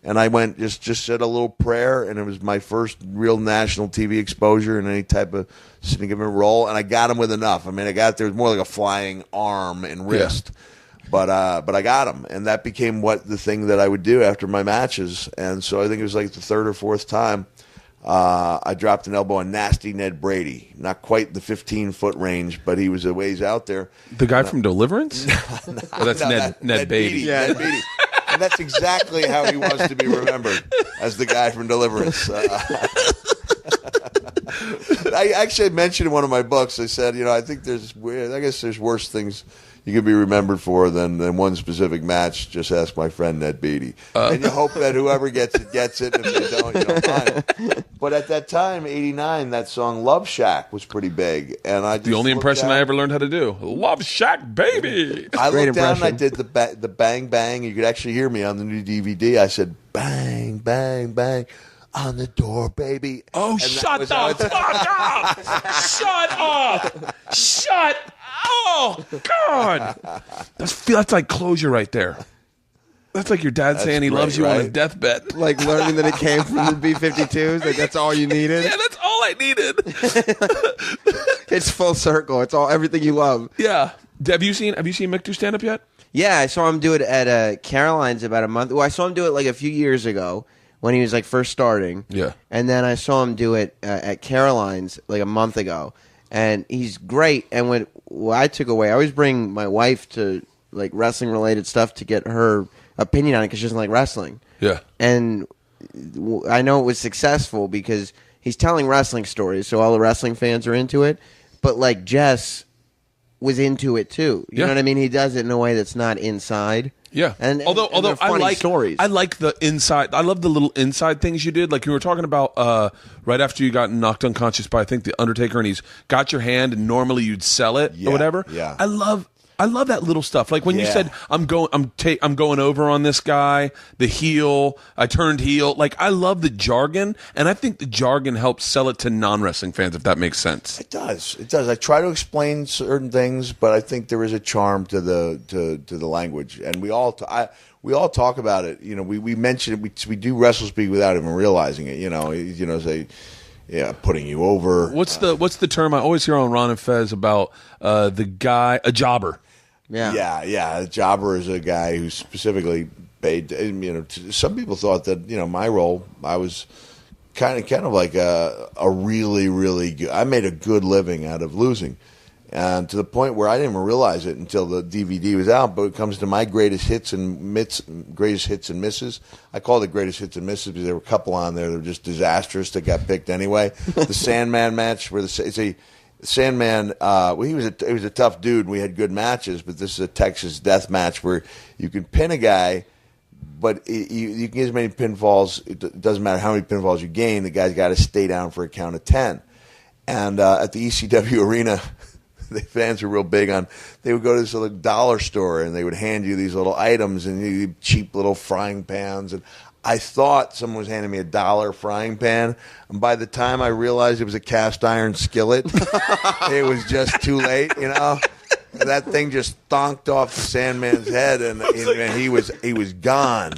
And I went, just said a little prayer, and it was my first real national TV exposure in any type of significant role, and I got him with enough. I mean, I got there was more like a flying arm and wrist. Yeah. But I got him, and that became the thing that I would do after my matches. And so I think it was like the third or fourth time. I dropped an elbow on Nasty Ned Brady. Not quite the 15-foot range, but he was a ways out there. The guy from Deliverance? That's Ned Beatty. Yeah, Ned Beatty. And that's exactly how he wants to be remembered, as the guy from Deliverance. I actually mentioned in one of my books, I said, I think there's worse things you can be remembered for than one specific match. Just ask my friend Ned Beatty. And you hope that whoever gets it, and if they don't, you don't mind. But at that time, 89, that song Love Shack was pretty big. And I just the only impression I ever learned how to do. Love Shack, baby! I looked down and I did the bang, bang. You could actually hear me on the new DVD. I said, bang, bang, bang. On the door, baby. Oh, and shut the fuck up! Shut up! Shut up! Oh, God! That's like closure right there. That's like your dad saying he loves you on his deathbed. Like learning that it came from the B-52s. Like that's all you needed. Yeah, that's all I needed. It's full circle. It's everything you love. Yeah. Have you seen Mick do stand up yet? Yeah, I saw him do it at Caroline's about a month. Well, I saw him do it like a few years ago when he was like first starting. Yeah. And then I saw him do it at Caroline's like a month ago. And he's great. And what I took away, I always bring my wife to like wrestling related stuff to get her opinion on it because she doesn't like wrestling. Yeah. And I know it was successful because he's telling wrestling stories, so all the wrestling fans are into it. But like Jess was into it too. You know what I mean? He does it in a way that's not inside. Yeah, and although I like stories. I like the inside. I love the little inside things you did. Like you were talking about right after you got knocked unconscious by I think the Undertaker, and he's got your hand, and normally you'd sell it or whatever. Yeah, I love that little stuff. Like when you said, I'm going over on this guy, the heel, I turned heel. Like I love the jargon, and I think the jargon helps sell it to non-wrestling fans, if that makes sense. It does. It does. I try to explain certain things, but I think there is a charm to the language, and we all talk about it. You know, we mention it. We do wrestle speak without even realizing it. You know, say. Yeah, putting you over. What's the term I always hear on Ron and Fez about the guy, a jobber? Yeah. A jobber is a guy who specifically paid. You know, some people thought that my role, I was kind of like a really really good. I made a good living out of losing, and to the point where I didn't even realize it until the DVD was out. But it comes to my greatest hits and misses. I call it greatest hits and misses because there were a couple on there that were just disastrous that got picked anyway. The Sandman match, where Sandman, he was a tough dude. We had good matches, but this is a Texas death match where you can pin a guy, but you can get as many pinfalls. It doesn't matter how many pinfalls you gain. The guy's got to stay down for a count of 10. And at the ECW arena, the fans were real big on. They would go to this little dollar store and they would hand you these little items and cheap little frying pans. And I thought someone was handing me a $1 frying pan, and by the time I realized it was a cast iron skillet, it was just too late. That thing just thonked off the Sandman's head, and he was gone.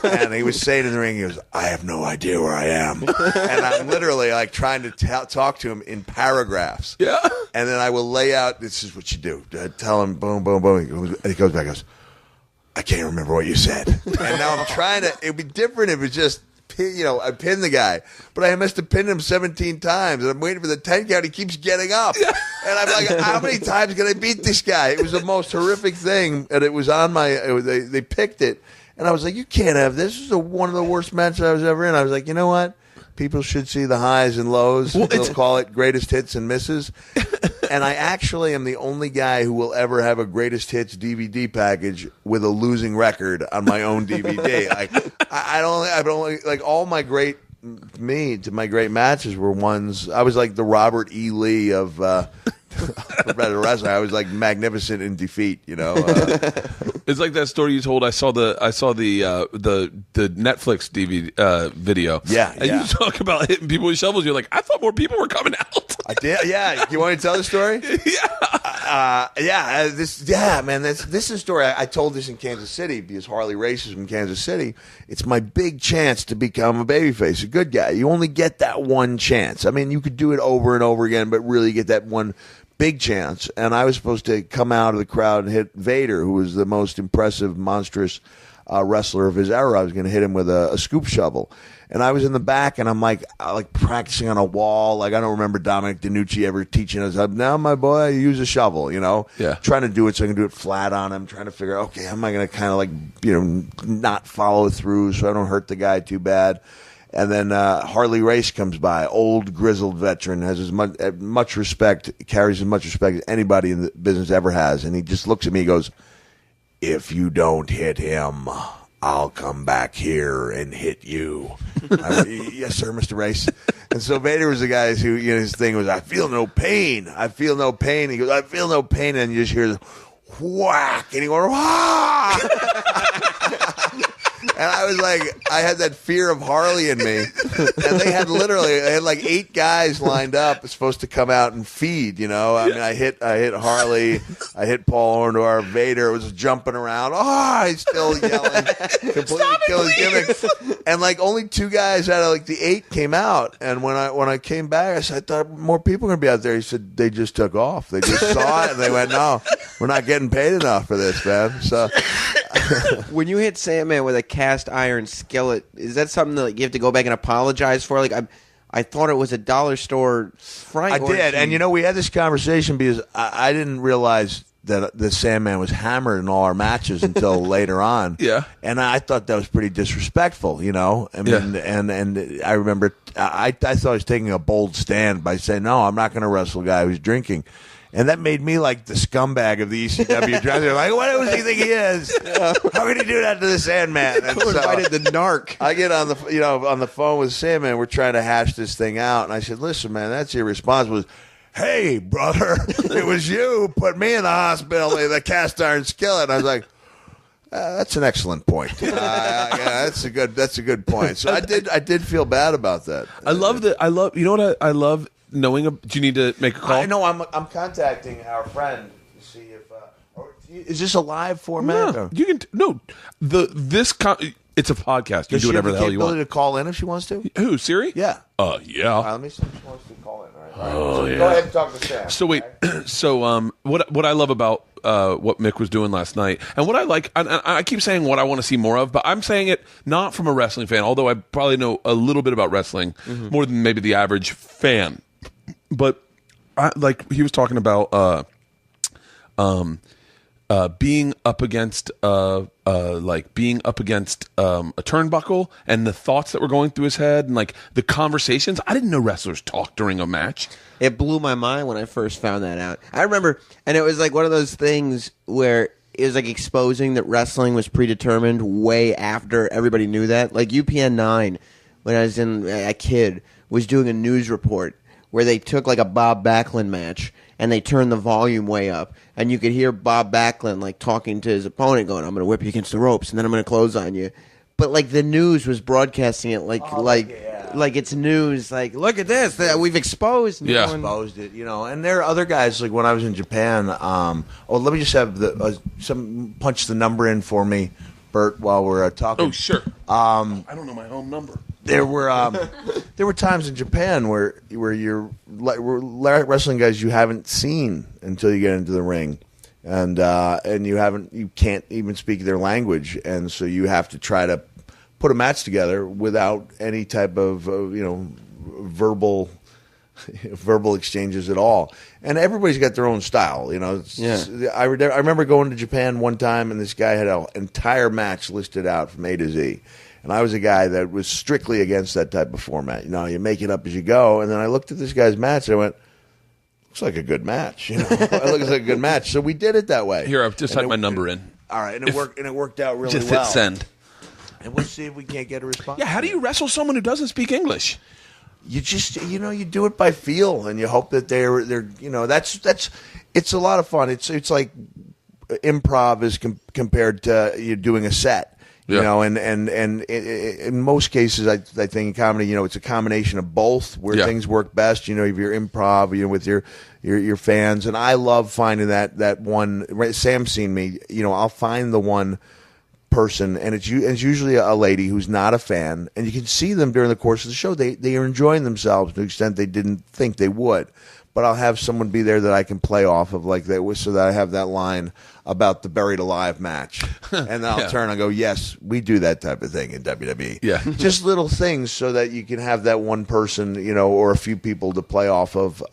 And he was saying in the ring, he goes, "I have no idea where I am," and I'm literally like trying to talk to him in paragraphs. Yeah, and then I will lay out. This is what you do. Tell him, boom, boom, boom. And he goes back, and goes, "I can't remember what you said." And now I'm trying to. It'd be different if it just. I pinned the guy, but I must have pinned him 17 times, and I'm waiting for the 10 count. He keeps getting up, and I'm like, how many times can I beat this guy? It was the most horrific thing, and it was on my. They picked it, and I was like, you can't have this. This is one of the worst matches I was ever in. I was like, you know what? People should see the highs and lows. Well, they'll call it greatest hits and misses. And I actually am the only guy who will ever have a greatest hits DVD package with a losing record on my own DVD. I've only like all my great matches were ones. I was like the Robert E. Lee of better wrestling. I was like magnificent in defeat. It's like that story you told. I saw the Netflix DVD video. Yeah, and you talk about hitting people with shovels. You're like, I thought more people were coming out. I did. Yeah, you want me to tell the story? This is a story. I told this in Kansas City because Harley races from Kansas City. It's my big chance to become a babyface, a good guy. You only get that one chance. I mean, you could do it over and over again, but really get that one big chance. And I was supposed to come out of the crowd and hit Vader, who was the most impressive, monstrous wrestler of his era. I was going to hit him with a scoop shovel. And I was in the back, and I'm like practicing on a wall. Like, I don't remember Dominic DeNucci ever teaching us, now, my boy, use a shovel, Yeah. Trying to do it so I can do it flat on him, trying to figure out, okay, how am I going to kind of not follow through so I don't hurt the guy too bad. And then Harley Race comes by, old grizzled veteran, has as much respect, carries as much respect as anybody in the business ever has. And he just looks at me and goes, "If you don't hit him, I'll come back here and hit you." I went, "Yes, sir, Mr. Race." And so Vader was the guy who, his thing was, "I feel no pain. I feel no pain." He goes, "I feel no pain." And you just hear this whack. And he goes, "Ah!" And I was like, I had that fear of Harley in me. And they had like 8 guys lined up supposed to come out and feed, I mean, I hit Harley, I hit Paul Orndorff, Vader was jumping around. Oh, he's still yelling. Completely killed his gimmick. And like only 2 guys out of like the 8 came out. And when I came back, I said, I thought more people were going to be out there. He said, they just took off. They just saw it and they went, "No, we're not getting paid enough for this, man." So when you hit Sandman with a cast iron skillet, is that something that you have to go back and apologize for? Like, I thought it was a dollar store frying. I did, and we had this conversation because I didn't realize that the Sandman was hammered in all our matches until later on. Yeah, and I thought that was pretty disrespectful. I mean, and I remember I thought I was taking a bold stand by saying, "No, I'm not going to wrestle a guy who's drinking." And that made me like the scumbag of the ECW dressing. Like, what does he think he is? How can he do that to the Sandman? And Who invited the narc? I get on the phone with Sandman. We're trying to hash this thing out, and I said, "Listen, man, that's irresponsible." Hey, brother, it was you who put me in the hospital in the cast iron skillet. I was like, that's an excellent point. Yeah, that's a good point. So I did feel bad about that. I love that. You know what I love knowing. Do you need to make a call? I know. I'm contacting our friend to see if. Is this a live format? No, you can. It's a podcast. You Does do she have whatever the hell you want. ability to call in if she wants to? Who, Siri? Yeah. Yeah. All right, let me see if she wants to call in. All right. Go ahead and talk to Sam. So wait, okay? so what I love about what Mick was doing last night, and what I like, I keep saying what I want to see more of, but I'm saying it not from a wrestling fan, although I probably know a little bit about wrestling more than maybe the average fan. But he was talking about being up against a turnbuckle and the thoughts that were going through his head and like the conversations. I didn't know wrestlers talk during a match. It blew my mind when I first found that out. I remember, and it was like one of those things where it was like exposing that wrestling was predetermined way after everybody knew that. Like UPN 9, when I was a kid, was doing a news report where they took like a Bob Backlund match and they turned the volume way up, and you could hear Bob Backlund like talking to his opponent, going, "I'm going to whip you against the ropes, and then I'm going to close on you." But like the news was broadcasting it like it's news. Like, look at this, we've exposed. Exposed it, And there are other guys like when I was in Japan. Let me just have some punch the number in for me, Bert, while we're talking. Oh, sure. I don't know my own number. There were times in Japan where you're wrestling guys you haven't seen until you get into the ring, and you can't even speak their language, and so you have to try to put a match together without any type of verbal exchanges at all. And everybody's got their own style, I remember going to Japan one time, and this guy had an entire match listed out from A to Z. And I was a guy that was strictly against that type of format. You make it up as you go. And then I looked at this guy's match, and I went, looks like a good match. It looks like a good match. So we did it that way. Here, I've just typed my number in. All right, and it worked out really well. Just hit send. And we'll see if we can't get a response. Yeah, how do you wrestle someone who doesn't speak English? You just, you do it by feel, and you hope that they're that's it's a lot of fun. It's like improv is compared to you doing a set. And in most cases, I think in comedy, it's a combination of both where things work best. If you're improv, with your fans, and I love finding that one. Sam's seen me. I'll find the one person, and it's usually a lady who's not a fan, and you can see them during the course of the show. They are enjoying themselves to the extent they didn't think they would. But I'll have someone be there that I can play off of like that, so that I have that line about the buried alive match, and then I'll turn and go, "Yes, we do that type of thing in WWE." Yeah, just little things so that you can have that one person, or a few people to play off of,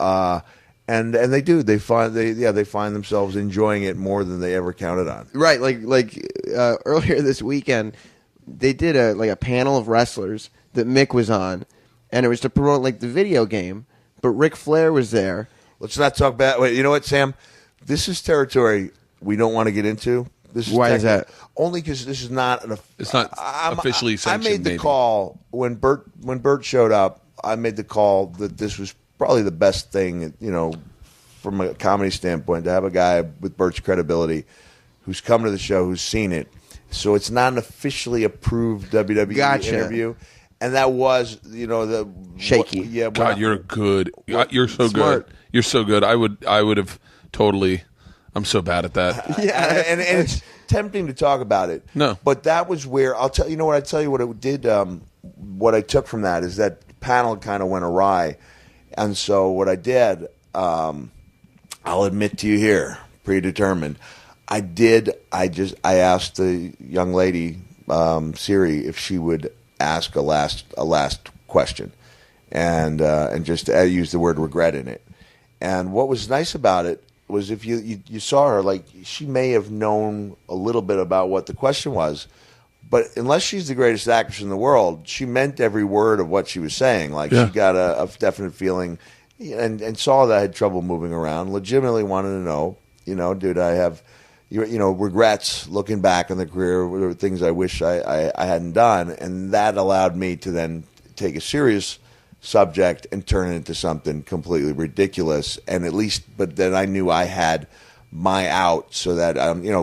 and they do. They find themselves enjoying it more than they ever counted on. Right, like earlier this weekend, they did a panel of wrestlers that Mick was on, and it was to promote like the video game. But Ric Flair was there. Let's not talk bad. Wait, you know what, Sam? This is territory we don't want to get into. Why is that? Only because this is not it's not officially sanctioned. I made the call when Bert showed up. I made the call that this was probably the best thing, from a comedy standpoint, to have a guy with Bert's credibility who's come to the show, who's seen it. So it's not an officially approved WWE interview. And that was, the shaky. God, you're good. You're so Smart. good. You're so good. I would have totally. I'm so bad at that. And it's tempting to talk about it. No, but that was where I'll tell you. What I tell you what it did. What I took from that is that panel kind of went awry, and so what I did. I'll admit to you here, predetermined. I asked the young lady, Siri, if she would ask a last question, and just use the word regret in it. And what was nice about it was if you saw her, like, she may have known a little bit about what the question was, but unless she's the greatest actress in the world, she meant every word of what she was saying. Like, she got a definite feeling, and saw that I had trouble moving around. Legitimately wanted to know, did I have, regrets looking back on the career, or things I wish I hadn't done, and that allowed me to then take a serious subject and turn it into something completely ridiculous. And but then I knew I had my out, so that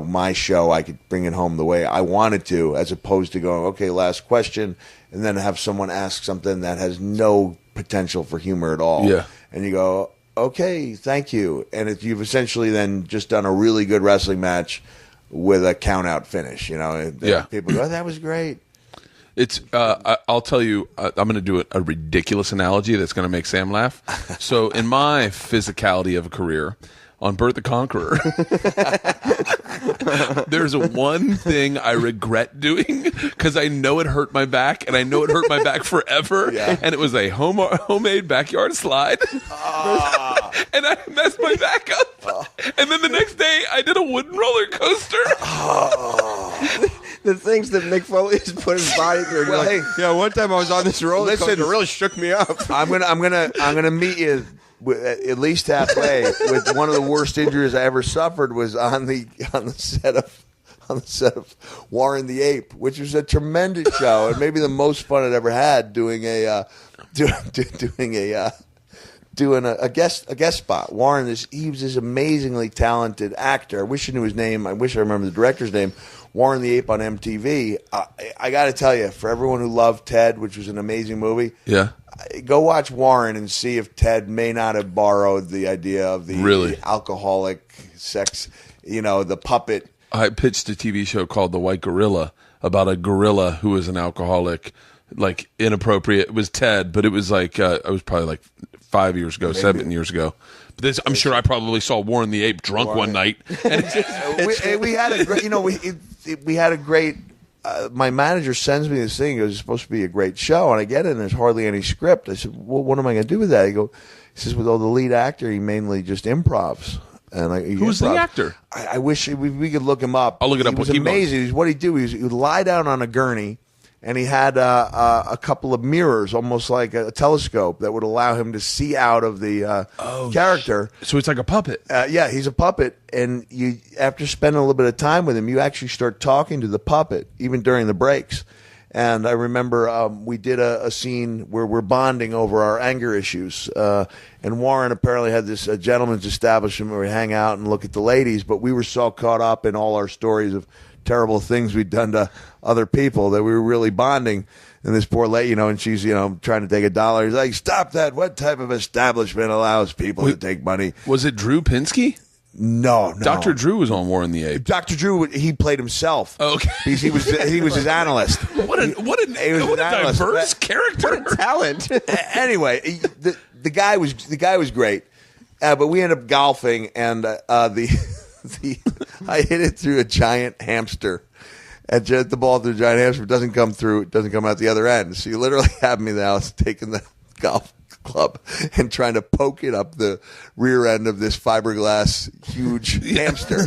my show, I could bring it home the way I wanted to, as opposed to going, okay, last question, and then have someone ask something that has no potential for humor at all. Yeah. And you go, okay, thank you. And you've essentially then just done a really good wrestling match with a count-out finish. Yeah. People go, oh, that was great. It's. I'll tell you. I'm going to do a ridiculous analogy that's going to make Sam laugh. So, in my physicality of a career on Bert the Conqueror, there's one thing I regret doing because I know it hurt my back, and I know it hurt my back forever. Yeah. And it was a homemade backyard slide, and I messed my back up. And then the next day, I did a wooden roller coaster. The things that Mick Foley has put his body through. Well, like, hey, one time I was on this roller coaster, it really shook me up. I'm gonna meet you at least halfway with one of the worst injuries I ever suffered was on the set of Warren the Ape, which was a tremendous show and maybe the most fun I'd ever had doing a guest spot. Warren, he was this amazingly talented actor. I wish I knew his name. I wish I remember the director's name. Warren the Ape on MTV. I got to tell you, for everyone who loved Ted, which was an amazing movie, Yeah. go watch Warren and see if Ted may not have borrowed the idea of the alcoholic sex, the puppet. I pitched a TV show called The White Gorilla about a gorilla who was an alcoholic, like inappropriate. It was Ted, but it was like it was probably like 5 years ago, 7 years ago. But this, I'm sure I probably saw Warren the Ape drunk one night. And we had a great, we had a great. My manager sends me this thing. It was supposed to be a great show, and I get it, and there's hardly any script. I said, "Well, what am I going to do with that?" He says, "Well, the lead actor, he mainly just improvs." And who's the actor? I wish we could look him up. I'll look it up. He was amazing. What he'd do, he would lie down on a gurney, and he had a couple of mirrors, almost like a telescope, that would allow him to see out of the character. So it's like a puppet. Yeah, he's a puppet, and after spending a little bit of time with him, you actually start talking to the puppet, even during the breaks. And I remember we did a scene where we're bonding over our anger issues. And Warren apparently had this gentleman's establishment where we hang out and look at the ladies, but we were so caught up in all our stories of terrible things we'd done to other people that we were really bonding. And this poor lady, and she's, trying to take $1. He's like, stop that. What type of establishment allows people to take money? Was it Drew Pinsky? No. Dr. Drew was on Warren the Ape. Dr. Drew, he played himself. Okay. Because he was his analyst. What a diverse character. What a talent. Anyway, the guy was great. But we ended up golfing, and I hit it through a giant hamster. And the ball through a giant hamster doesn't come out the other end. So you literally have me now taking the golf club and trying to poke it up the rear end of this fiberglass huge hamster.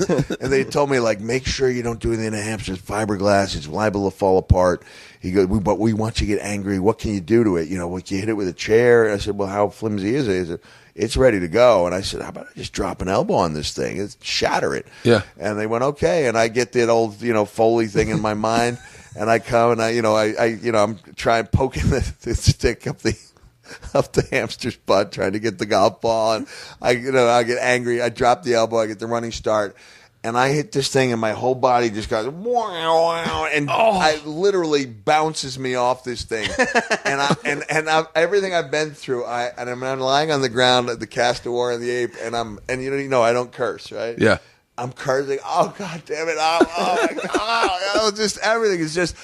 And they told me, make sure you don't do anything to hamsters. Fiberglass, it's liable to fall apart. He goes, but we want you to get angry. What can you do to it? You hit it with a chair. And I said, well, how flimsy is it? He said, it's ready to go. And I said, how about I just drop an elbow on this thing and shatter it? Yeah. And they went, okay. And I get that old, Foley thing in my mind. And I come and I'm trying poking the stick up the hamster's butt, trying to get the golf ball, and I get angry. I drop the elbow. I get the running start, and I hit this thing, and my whole body just goes wow, and I literally bounces me off this thing, and everything I've been through. I'm lying on the ground at the cast of Warren the Ape, and I don't curse, right? Yeah. I'm cursing. Oh, God damn it. Oh my God. Just everything is just,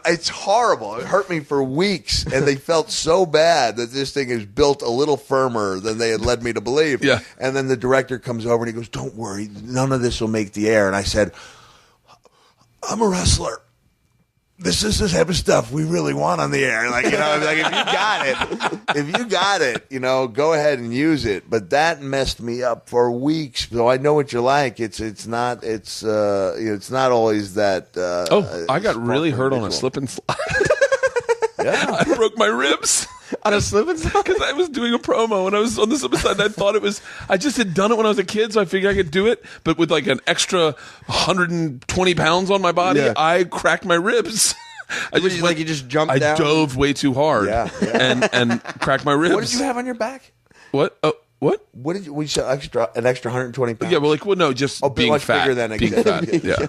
it's horrible. It hurt me for weeks, and they felt so bad that this thing is built a little firmer than they had led me to believe. Yeah. And then the director comes over and he goes, don't worry, none of this will make the air. And I said, I'm a wrestler. This is the type of stuff we really want on the air. If you got it, go ahead and use it. But that messed me up for weeks. So I know what you're like. It's not always that. I got really hurt on a slip and slide. Yeah. broke my ribs. On a slip and slide? Because I was doing a promo and I was on the slip and slide and I thought it was, I just had done it when I was a kid, so I figured I could do it. But with like an extra 120 pounds on my body, I cracked my ribs. You just jumped down? I dove way too hard and cracked my ribs. What did you have on your back? What? What? What did you? We said an extra 120 pounds. Yeah, no, just being much fat. Bigger than being fat. Yeah.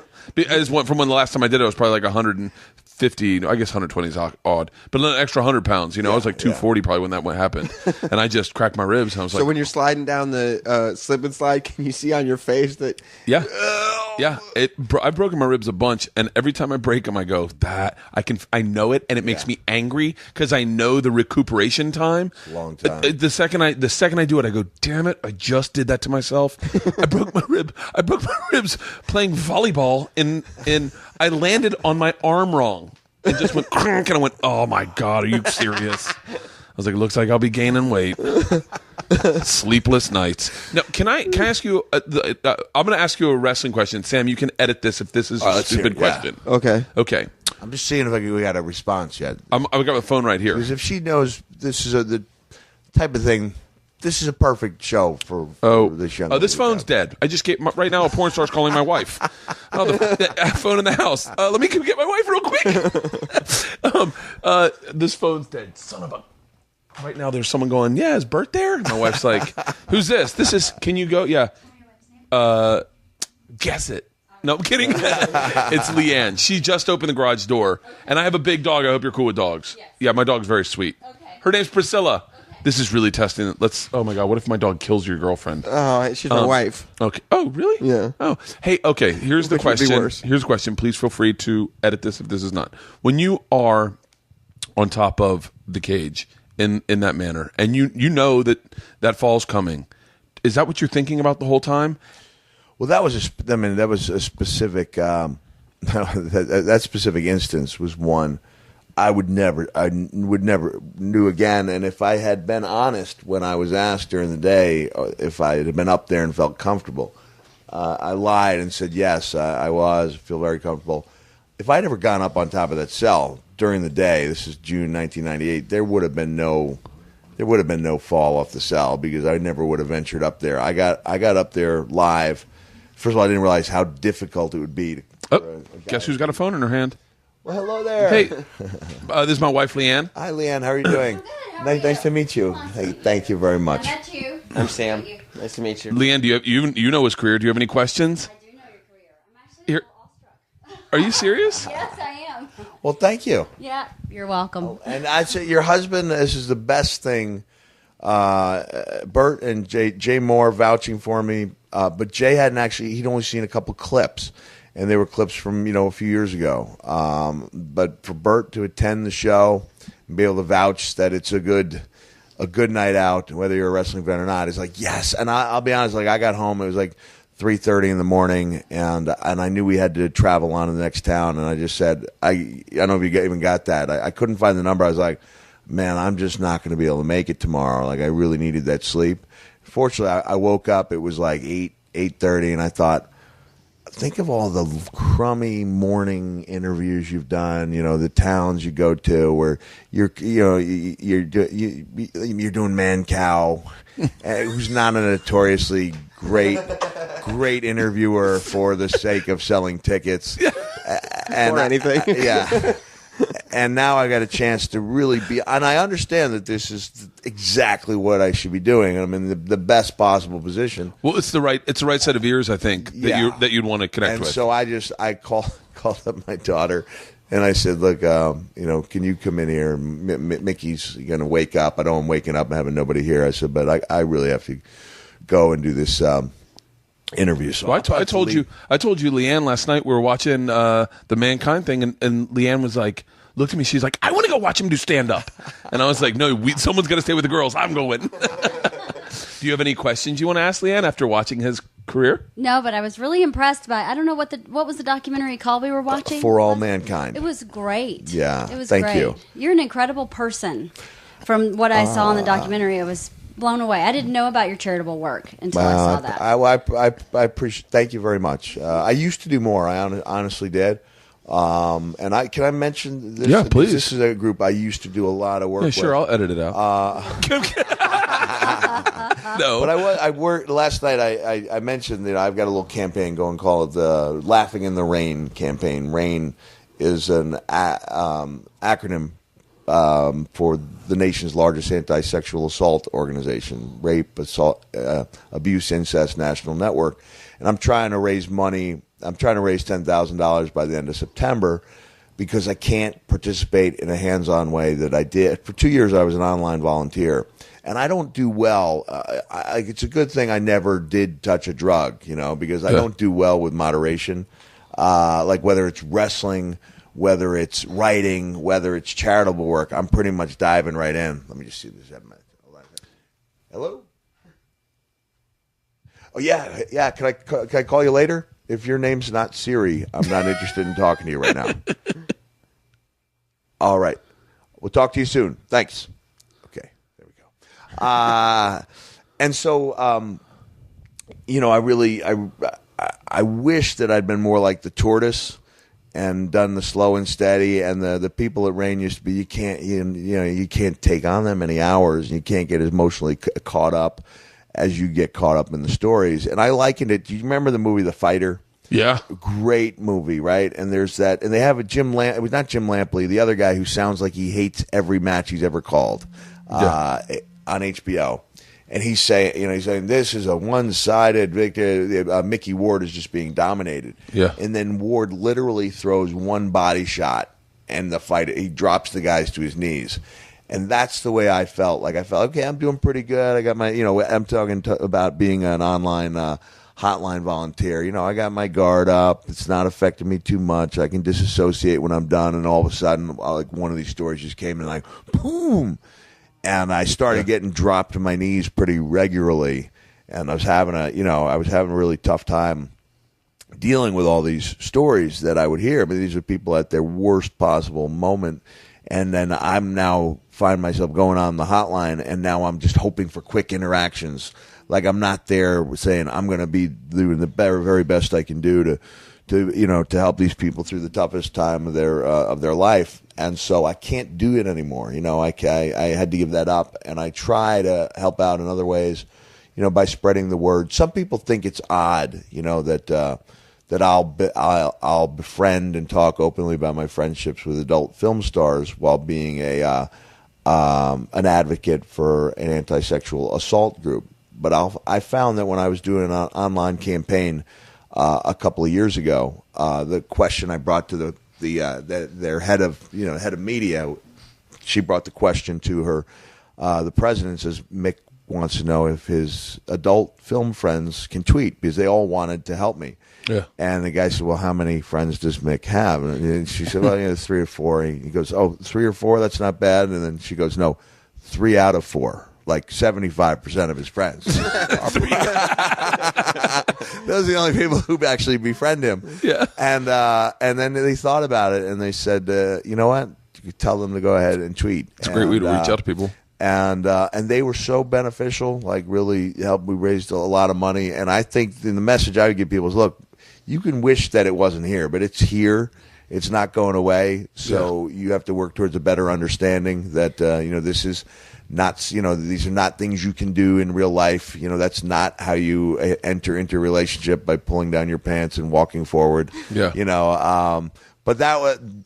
From when the last time I did it, I was probably like 150. I guess 120 is odd, but an extra 100 pounds. I was like 240 probably when that happened, and I just cracked my ribs. And I was so when you're sliding down the slip and slide, can you see on your face that? Yeah. Yeah, I've broken my ribs a bunch, and every time I break them, I go, I know it, and it makes me angry because I know the recuperation time. Long time. The second I do it, I go, damn it, I just did that to myself. I broke my ribs playing volleyball, and I landed on my arm wrong. It just went crank, and I went, oh my God, are you serious? I was like, looks like I'll be gaining weight. Sleepless nights. Now, can I ask you? I'm going to ask you a wrestling question. Sam, you can edit this if this is a stupid question. Okay. I'm just seeing if we got a response yet. I've got my phone right here. Because if she knows this is the type of thing, this is a perfect show for this young. Oh, this phone's dead. I just get right now. A porn star's calling my wife. The phone in the house. Let me get my wife real quick. This phone's dead. Son of a. Right now, there's someone going, yeah, is Bert there? My wife's like, who's this? This is, can you go? Yeah. Guess it. No, I'm kidding. It's Leanne. She just opened the garage door. And I have a big dog. I hope you're cool with dogs. Yes. Yeah, my dog's very sweet. Okay. Her name's Priscilla. Okay. This is really testing it. Oh my God, what if my dog kills your girlfriend? Oh, she's my wife. Okay. Oh, really? Yeah. Oh, hey, okay, here's the question. Here's the question. Please feel free to edit this if this is not. When you are on top of the cage, in that manner, and you know that fall's coming, is that what you're thinking about the whole time? Well, that was a specific that specific instance was one I would never do again. And if I had been honest when I was asked during the day, if I had been up there and felt comfortable, I lied and said yes, I feel very comfortable. If I'd ever gone up on top of that cell during the day, this is June 1998, there would have been no fall off the cell because I never would have ventured up there. I got up there live. First of all, I didn't realize how difficult it would be. Guess who's got a phone in her hand? Well, hello there. Hey, this is my wife, Leanne. Hi, Leanne. How are you doing? Nice to meet you. Hey, thank you very much. I met you. I'm Sam. Nice to meet you. Leanne, do you know his career? Do you have any questions? I do know your career. I'm actually a little awestruck. Are you serious? Yes, I am. Well, thank you. Yeah, you're welcome. And I'd say your husband, this is the best thing. Bert and Jay Moore vouching for me, but Jay he'd only seen a couple clips, and they were clips from a few years ago. But for Bert to attend the show and be able to vouch that it's a good night out, whether you're a wrestling fan or not, it's like yes. And I'll be honest, like I got home, it was like 3:30 in the morning, and I knew we had to travel on to the next town, and I just said I don't know if you even got that. I couldn't find the number. I was like, man, I'm just not going to be able to make it tomorrow. Like I really needed that sleep. Fortunately, I woke up. It was like 8:30, and I thought, think of all the crummy morning interviews you've done. The towns you go to where you're doing Mancave, who's not a notoriously great interviewer for the sake of selling tickets or anything. Yeah. And now I got a chance to really be, and I understand that this is exactly what I should be doing. I'm in the best possible position. Well, it's the right set of ears, I think, that you'd want to connect with. And so I called up my daughter, and I said, look, can you come in here? Mickey's going to wake up. I know I'm waking up and having nobody here. I said, but I really have to go and do this interview. So well, I told you, Leanne, last night we were watching the Mankind thing, and Leanne was like, looked at me, she's like, I want to go watch him do stand-up. And I was like, no, someone's got to stay with the girls. I'm going. Do you have any questions you want to ask Leanne after watching his career? No, but I was really impressed by, I don't know what was the documentary called we were watching? For All Mankind. It was great. Yeah, it was thank great. you. You're an incredible person. From what I saw in the documentary, I was blown away. I didn't know about your charitable work until I saw that. I appreciate. Thank you very much. I used to do more. I honestly did. And can I mention this? Yeah, please. This is a group I used to do a lot of work with. Sure, I'll edit it out. No. But I worked last night. I mentioned that I've got a little campaign going called the Laughing in the Rain campaign. RAIN is an acronym for the nation's largest anti-sexual assault organization, Rape, Assault, Abuse, Incest National Network. And I'm trying to raise money. I'm trying to raise $10,000 by the end of September because I can't participate in a hands-on way that I did. For 2 years, I was an online volunteer. And I don't do well. It's a good thing I never did touch a drug, because I don't do well with moderation. Like whether it's wrestling, whether it's writing, whether it's charitable work, I'm pretty much diving right in. Let me just see this. Hello? Oh, yeah. Can I call you later? If your name's not Siri, I'm not interested in talking to you right now. All right. We'll talk to you soon. Thanks. Okay. There we go. And so, I wish that I'd been more like the tortoise and done the slow and steady. And the people at RAIN used to be, you can't take on that many hours. You can't get emotionally caught up as you get caught up in the stories. And I likened it. Do you remember the movie The Fighter? Yeah. Great movie, right? And there's that. And they have it was not Jim Lampley, the other guy who sounds like he hates every match he's ever called on HBO. And he's saying this is a one-sided victory. Mickey Ward is just being dominated. Yeah. And then Ward literally throws one body shot, and he drops the guys to his knees. And that's the way I felt. Like I felt, okay, I'm doing pretty good. I got my, I'm talking about being an online hotline volunteer. I got my guard up. It's not affecting me too much. I can disassociate when I'm done. And all of a sudden, like one of these stories just came in, like boom, and I started getting dropped to my knees pretty regularly. And I was having a really tough time dealing with all these stories that I would hear. But these are people at their worst possible moment. And then I'm now find myself going on the hotline, and now I'm just hoping for quick interactions. Like I'm not there saying I'm going to be doing the very, very best I can do to help these people through the toughest time of their life. And so I can't do it anymore. I had to give that up, and I try to help out in other ways, by spreading the word. Some people think it's odd, that I'll befriend and talk openly about my friendships with adult film stars while being an advocate for an anti-sexual assault group. But I found that when I was doing an online campaign a couple of years ago, the question I brought to their head of media, she brought the question to her, the president, says Mick wants to know if his adult film friends can tweet, because they all wanted to help me. Yeah. And the guy said, well, how many friends does Mick have? And she said, well, 3 or 4. And he goes, oh, 3 or 4? That's not bad. And then she goes, no, 3 out of 4. Like 75% of his friends. Those are the only people who actually befriend him. Yeah. And then they thought about it, and they said, you know what? You could tell them to go ahead and tweet. It's a great way to reach out to people. And they were so beneficial, like really helped. We raised a lot of money. And I think the message I would give people is, look, you can wish that it wasn't here, but it's here. It's not going away. So you have to work towards a better understanding that, this is not, these are not things you can do in real life. That's not how you enter into a relationship, by pulling down your pants and walking forward. Yeah. But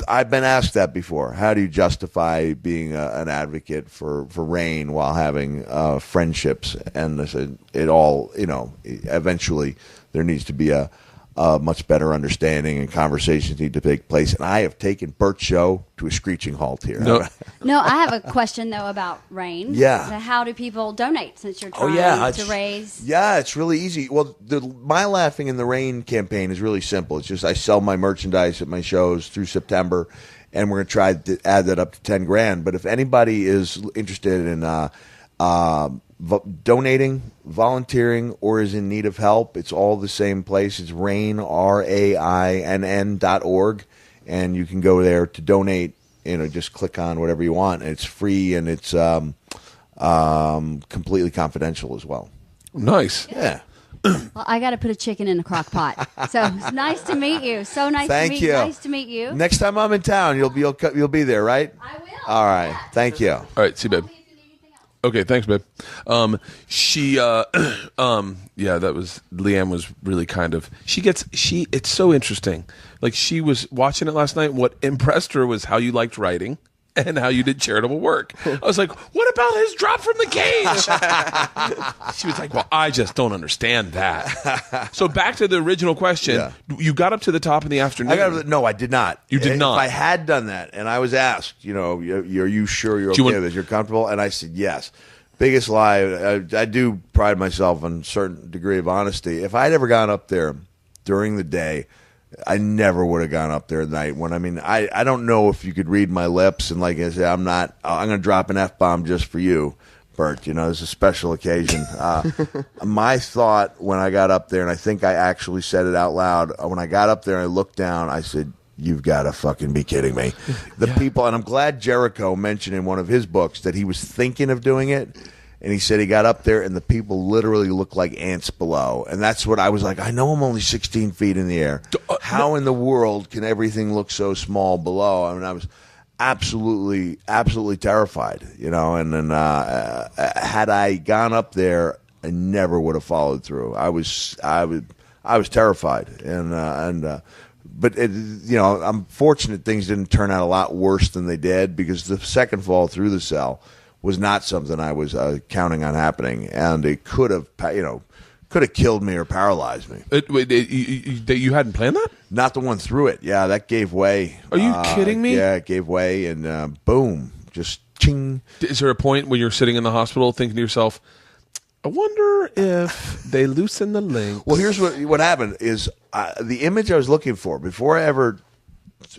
I've been asked that before. How do you justify being an advocate for RAIN while having friendships? And I said, eventually there needs to be a much better understanding, and conversations need to take place. And I have taken Bert's show to a screeching halt here. No, I have a question, though, about RAIN. Yeah. So how do people donate, since you're trying to raise? Yeah, it's really easy. Well, my Laughing in the Rain campaign is really simple. It's just I sell my merchandise at my shows through September, and we're going to try to add that up to $10,000. But if anybody is interested in donating, volunteering, or is in need of help, it's all the same place. It's RAIN, RAINN.org, and you can go there to donate. Just click on whatever you want, and it's free, and it's completely confidential as well. Nice. Yeah. Well, I got to put a chicken in a crock pot. So it's nice to meet you. So nice to meet you. Nice to meet you. Next time I'm in town, you'll be there, right? I will. All right. Yeah. Thank you. All right, see, babe. Okay, thanks, babe. Yeah, that was Leanne was really kind of. It's so interesting. Like she was watching it last night. What impressed her was how you liked writing and how you did charitable work. I was like, what about his drop from the cage? She was like, well, I just don't understand that. So back to the original question. Yeah. You got up to the top in the afternoon. No, I did not. You did not. If I had done that, and I was asked, are you sure you're okay with it? You're comfortable? And I said, yes. Biggest lie. I do pride myself on a certain degree of honesty. If I'd ever gone up there during the day, I never would have gone up there at night. I don't know if you could read my lips, and like I said, I'm going to drop an F-bomb just for you, Bert. It's a special occasion. My thought when I got up there, and I think I actually said it out loud, when I got up there and I looked down, I said, you've got to fucking be kidding me. People, and I'm glad Jericho mentioned in one of his books that he was thinking of doing it. And he said he got up there and the people literally looked like ants below. And that's what I was like, I know I'm only 16 feet in the air. How in the world can everything look so small below? I mean, I was absolutely terrified, And then had I gone up there, I never would have followed through. I was terrified. But I'm fortunate things didn't turn out a lot worse than they did, because the second fall through the cell was not something I was counting on happening, and it could have killed me or paralyzed me. You hadn't planned that? Not the one through it. Yeah, that gave way. Are you kidding me? Yeah, it gave way, and boom, just ching. Is there a point when you're sitting in the hospital thinking to yourself, I wonder if they loosen the link? Well, here's what happened is the image I was looking for before I ever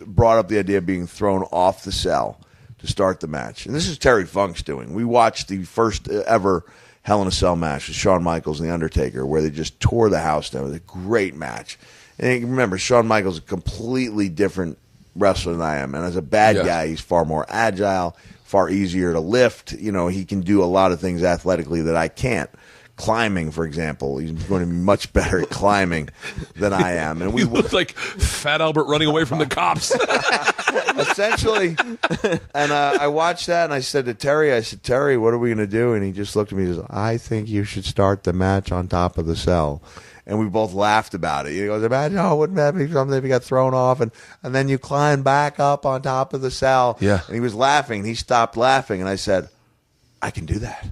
brought up the idea of being thrown off the cell to start the match. And this is Terry Funk's doing. We watched the first ever Hell in a Cell match with Shawn Michaels and The Undertaker, where they just tore the house down. It was a great match. And remember, Shawn Michaels is a completely different wrestler than I am. And as a bad guy, he's far more agile, far easier to lift. He can do a lot of things athletically that I can't. Climbing, for example, he's going to be much better at climbing than I am. And we look like Fat Albert running away from the cops. Essentially. And I watched that, and I said to Terry, Terry, what are we going to do? And he just looked at me and says, I think you should start the match on top of the cell. And we both laughed about it. He goes, imagine, wouldn't that be something if you got thrown off, and then you climb back up on top of the cell. Yeah. And he was laughing, and he stopped laughing, and I said, I can do that.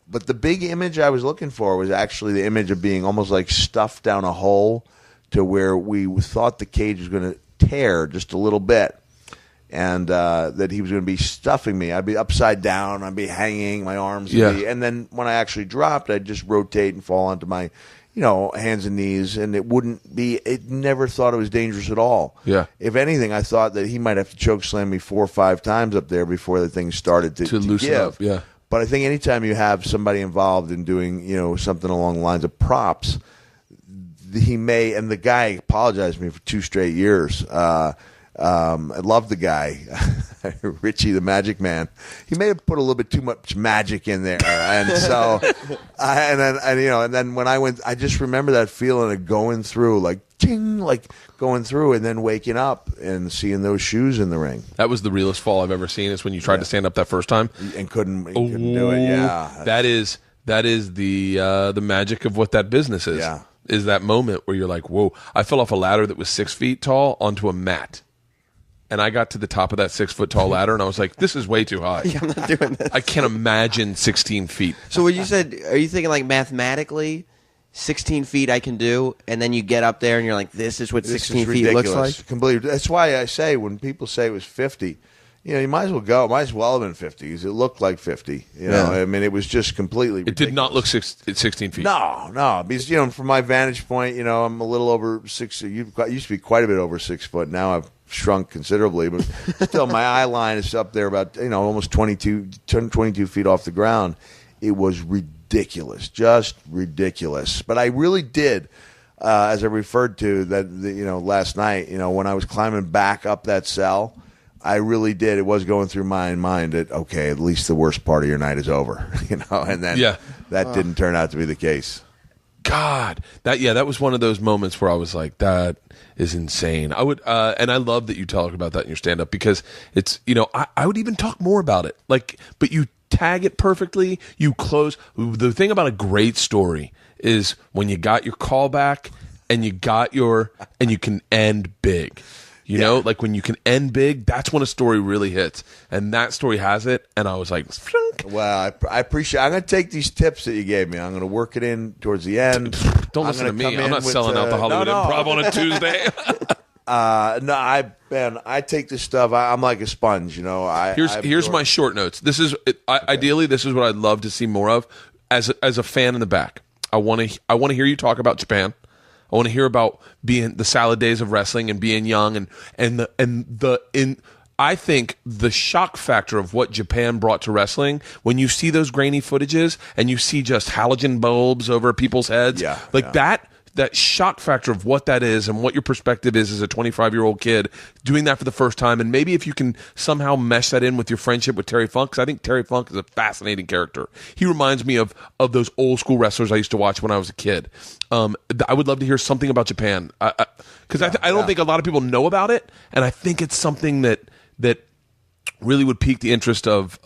But the big image I was looking for was actually the image of being almost like stuffed down a hole to where we thought the cage was going to tear just a little bit, and that he was going to be stuffing me. I'd be upside down. I'd be hanging. My arms would be, and then when I actually dropped, I'd just rotate and fall onto my hands and knees, and it never thought it was dangerous at all. Yeah. If anything, I thought that he might have to choke slam me 4 or 5 times up there before the thing started to loosen give. up. Yeah. But I think anytime you have somebody involved in doing, something along the lines of props, he may, and the guy apologized to me for 2 straight years. I love the guy, Richie the Magic Man. He may have put a little bit too much magic in there, and so, and then when I went, I just remember that feeling of going through, like ting, like going through, and then waking up and seeing those shoes in the ring. That was the realest fall I've ever seen. Is when you tried to stand up that first time and couldn't do it. Yeah, that is the magic of what that business is. Yeah. Is that moment where you're like, whoa! I fell off a ladder that was 6 feet tall onto a mat. And I got to the top of that 6 foot tall ladder, and I was like, "This is way too high. Yeah, I'm not doing this. I can't imagine 16 feet." So, what you said? Are you thinking like mathematically, 16 feet I can do, and then you get up there and you're like, "This is what 16 feet looks like." Completely. That's why I say when people say it was 50, you might as well go. Might as well have been 50 because it looked like 50. I mean, it was just completely ridiculous. It did not look 16 feet. No, because from my vantage point, I'm a little over 6. You used to be quite a bit over 6 foot. Now I've shrunk considerably, but still my eye line is up there about almost 22 feet off the ground. It was ridiculous, just ridiculous. But I really did, as I referred to that, last night, when I was climbing back up that cell, I really did. It was going through my mind that, okay, at least the worst part of your night is over, and then that didn't turn out to be the case. God, that was one of those moments where I was like, that is insane. I would, and I love that you talk about that in your stand-up because it's, I would even talk more about it. Like, but you tag it perfectly. You close. The thing about a great story is when you got your callback and you can end big. You know, like when you can end big, that's when a story really hits. And that story has it. And I was like, Flunk. Well, I appreciate I'm going to take these tips that you gave me. I'm going to work it in towards the end. Don't listen to me. I'm not selling out the Hollywood Improv on a Tuesday. I take this stuff. I'm like a sponge, Here's my short notes. This is ideally this is what I'd love to see more of as a fan in the back. I want to hear you talk about Japan. I want to hear about being the salad days of wrestling and being young I think the shock factor of what Japan brought to wrestling when you see those grainy footages and you see just halogen bulbs over people's heads, that shock factor of what that is and what your perspective is as a 25-year-old kid doing that for the first time. And maybe if you can somehow mesh that in with your friendship with Terry Funk, because I think Terry Funk is a fascinating character. He reminds me of those old school wrestlers I used to watch when I was a kid. I would love to hear something about Japan because I don't think a lot of people know about it. And I think it's something that really would pique the interest of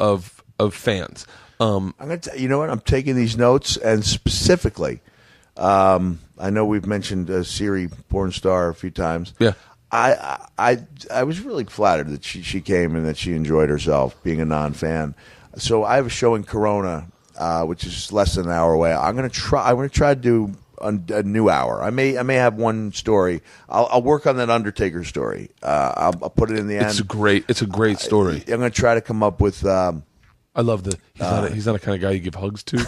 fans. I'm going to you know what? I'm taking these notes and specifically, I know we've mentioned Siri porn star a few times. Yeah, I was really flattered that she came and that she enjoyed herself being a non-fan. So I have a show in Corona, which is less than an hour away. I'm going to try to do a new hour. I may have one story. I'll work on that Undertaker story. I'll put it in the end. It's a great story. I'm going to try to come up with. I love he's not the kind of guy you give hugs to.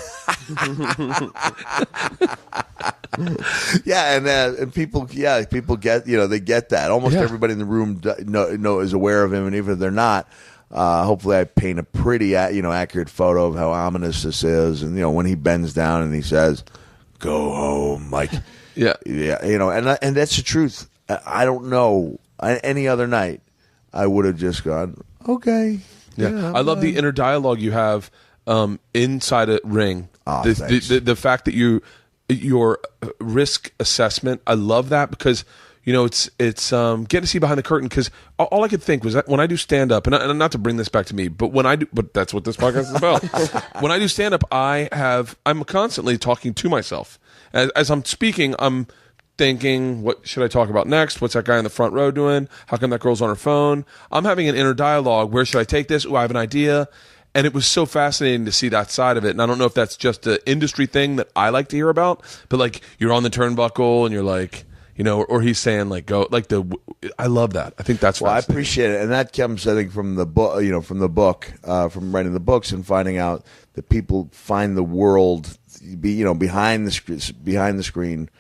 and people get they get that. Almost everybody in the room is aware of him, and even if they're not, hopefully I paint a pretty accurate photo of how ominous this is, and when he bends down and he says, "Go home," like and that's the truth. I don't know any other night I would have just gone okay. Yeah, I love the inner dialogue you have inside a ring. The fact that your risk assessment, I love that because it's getting to see behind the curtain. Because all I could think was that when I do stand up, and not to bring this back to me, but but that's what this podcast is about. When I do stand up, I'm constantly talking to myself as I'm speaking. I'm thinking, what should I talk about next? What's that guy in the front row doing? How come that girl's on her phone? I'm having an inner dialogue. Where should I take this? I have an idea. And it was so fascinating to see that side of it. And I don't know if that's just an industry thing that I like to hear about, but like you're on the turnbuckle and you're like, or he's saying like, go, like I love that. I think that's I appreciate it. And that comes, I think, from the book, from writing the books and finding out that people find the world, behind the screen,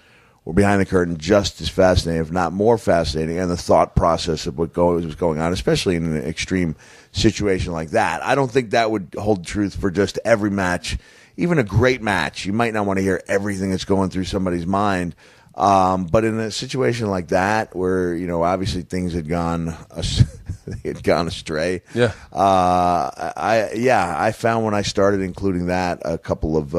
or behind the curtain just as fascinating, if not more fascinating, and the thought process of what was going on, especially in an extreme situation like that. I don't think that would hold truth for just every match. Even a great match, you might not want to hear everything that's going through somebody's mind. But in a situation like that, where obviously things had gone astray. Yeah. I found when I started including that a couple of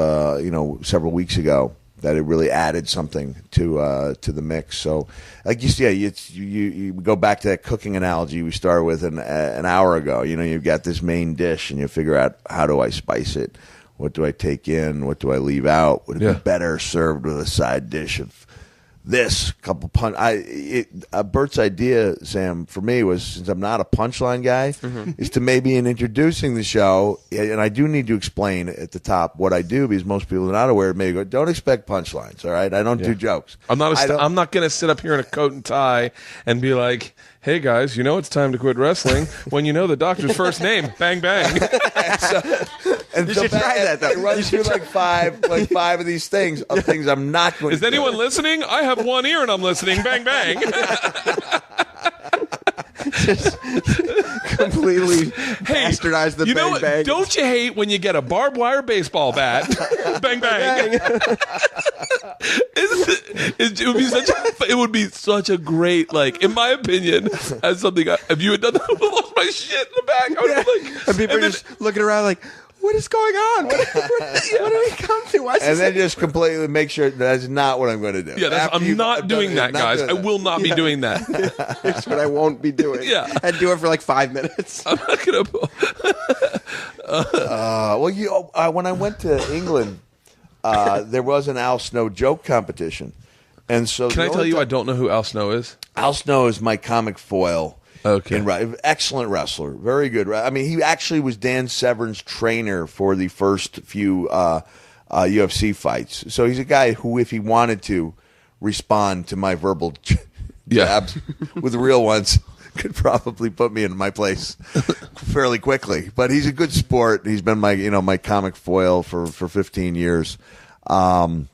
several weeks ago, that it really added something to the mix. So, like you see, you go back to that cooking analogy we started with an hour ago. You've got this main dish, and you figure out, how do I spice it? What do I take in? What do I leave out? Would it be better served with a side dish of this couple Bert's idea, Sam, for me was, since I'm not a punchline guy, is to maybe in introducing the show, and I do need to explain at the top what I do, because most people are not aware. Maybe go, don't expect punchlines. All right, I don't do jokes. I'm not going to sit up here in a coat and tie and be like, "Hey guys, it's time to quit wrestling." When the doctor's first name, bang bang. You should try that, though. It runs through like five of these things I'm not going to. Is anyone listening? I have one ear and I'm listening. Bang bang. Just completely bastardized the bang bang. Don't you hate when you get a barbed wire baseball bat? Bang bang. It would be such a great, like, in my opinion, as something. If you had done that, I lost my shit in the back. I would have, like, and people are just looking around like, what is going on? What do we come to? And then just completely make sure that's not what I'm going to do. Yeah, I'm not doing that, guys. I will not be doing that. Here's what I won't be doing. Yeah. And do it for like 5 minutes. I'm not going to. When I went to England, there was an Al Snow joke competition. And so Can I tell you I don't know who Al Snow is? Al Snow is my comic foil. Okay. Excellent wrestler. Very good. I mean, he actually was Dan Severn's trainer for the first few UFC fights. So he's a guy who, if he wanted to respond to my verbal jabs with real ones, could probably put me in my place fairly quickly. But he's a good sport. He's been my comic foil for 15 years. Why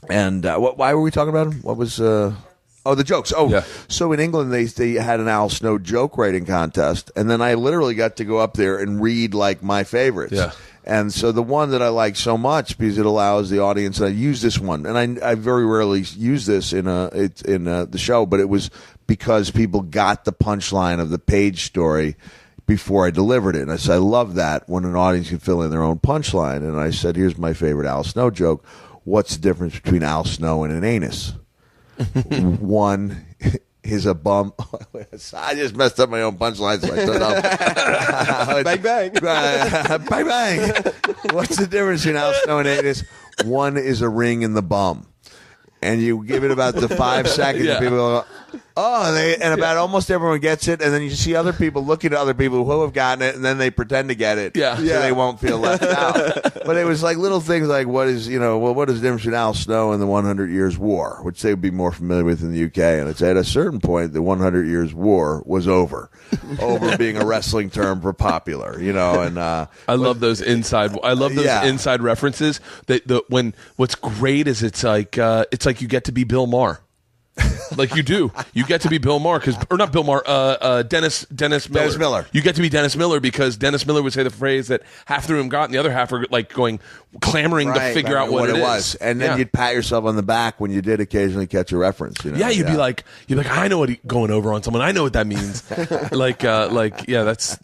were we talking about him? What was the jokes. So in England they had an Al Snow joke writing contest, and then I literally got to go up there and read like my favorites. Yeah. And so the one that I like so much because it allows the audience. And I use this one, and I very rarely use this in the show, but it was because people got the punchline of the Page story before I delivered it. And I said I love that when an audience can fill in their own punchline. And I said, here's my favorite Al Snow joke. What's the difference between Al Snow and an anus? One is a bum. I just messed up my own punchline, so I stood up. Bang, bang. Bang, bang. What's the difference between Al Snow and anus? One is a ring in the bum. And you give it about the 5 seconds, and people go, about almost everyone gets it, and then you see other people looking at other people who have gotten it, and then they pretend to get it, so they won't feel left out. But it was like little things like, what is the difference between Al Snow and the 100 Years' War, which they would be more familiar with in the UK. And I'd say at a certain point, the 100 Years' War was over being a wrestling term for popular, And I love those inside. I love those inside references. What's great is it's like you get to be Bill Maher. Like you do. You get to be Bill Maher or not Bill Maher, Dennis Miller. Dennis Miller. You get to be Dennis Miller because Dennis Miller would say the phrase that half the room got and the other half are like clamoring to figure out what it was. And then you'd pat yourself on the back when you did occasionally catch a reference. Yeah, you'd be like, I know what going over on someone. I know what that means.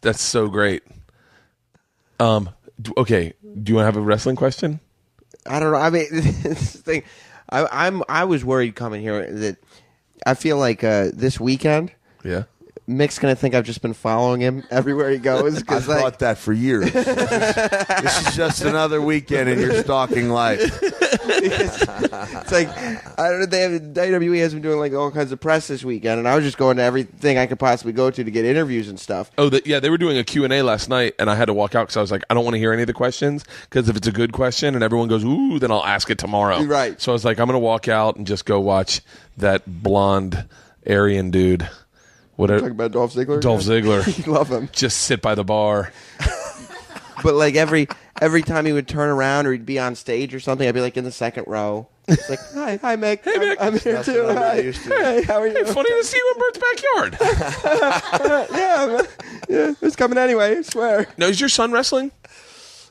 That's so great. Okay, do you want to have a wrestling question? I don't know. I mean, this thing. I was worried coming here that I feel like this weekend, Mick's gonna think I've just been following him everywhere he goes. I've thought that for years. This is just another weekend in your stalking life. It's like I don't know. WWE has been doing like all kinds of press this weekend, and I was just going to everything I could possibly go to get interviews and stuff. Oh, they were doing a Q&A last night, and I had to walk out because I was like, I don't want to hear any of the questions because if it's a good question and everyone goes, ooh, then I'll ask it tomorrow. Right. So I was like, I'm going to walk out and just go watch that blonde Aryan dude. Talking about Dolph Ziggler? Dolph Ziggler. You love him. Just sit by the bar. But like every time he would turn around or he'd be on stage or something, I'd be like in the second row. It's like, hi, Mick. Hey, Mick. I'm here too. Hi. Hey, how are you? Hey, funny to see you in Bert's backyard. Yeah, it's coming anyway, I swear. Now, is your son wrestling?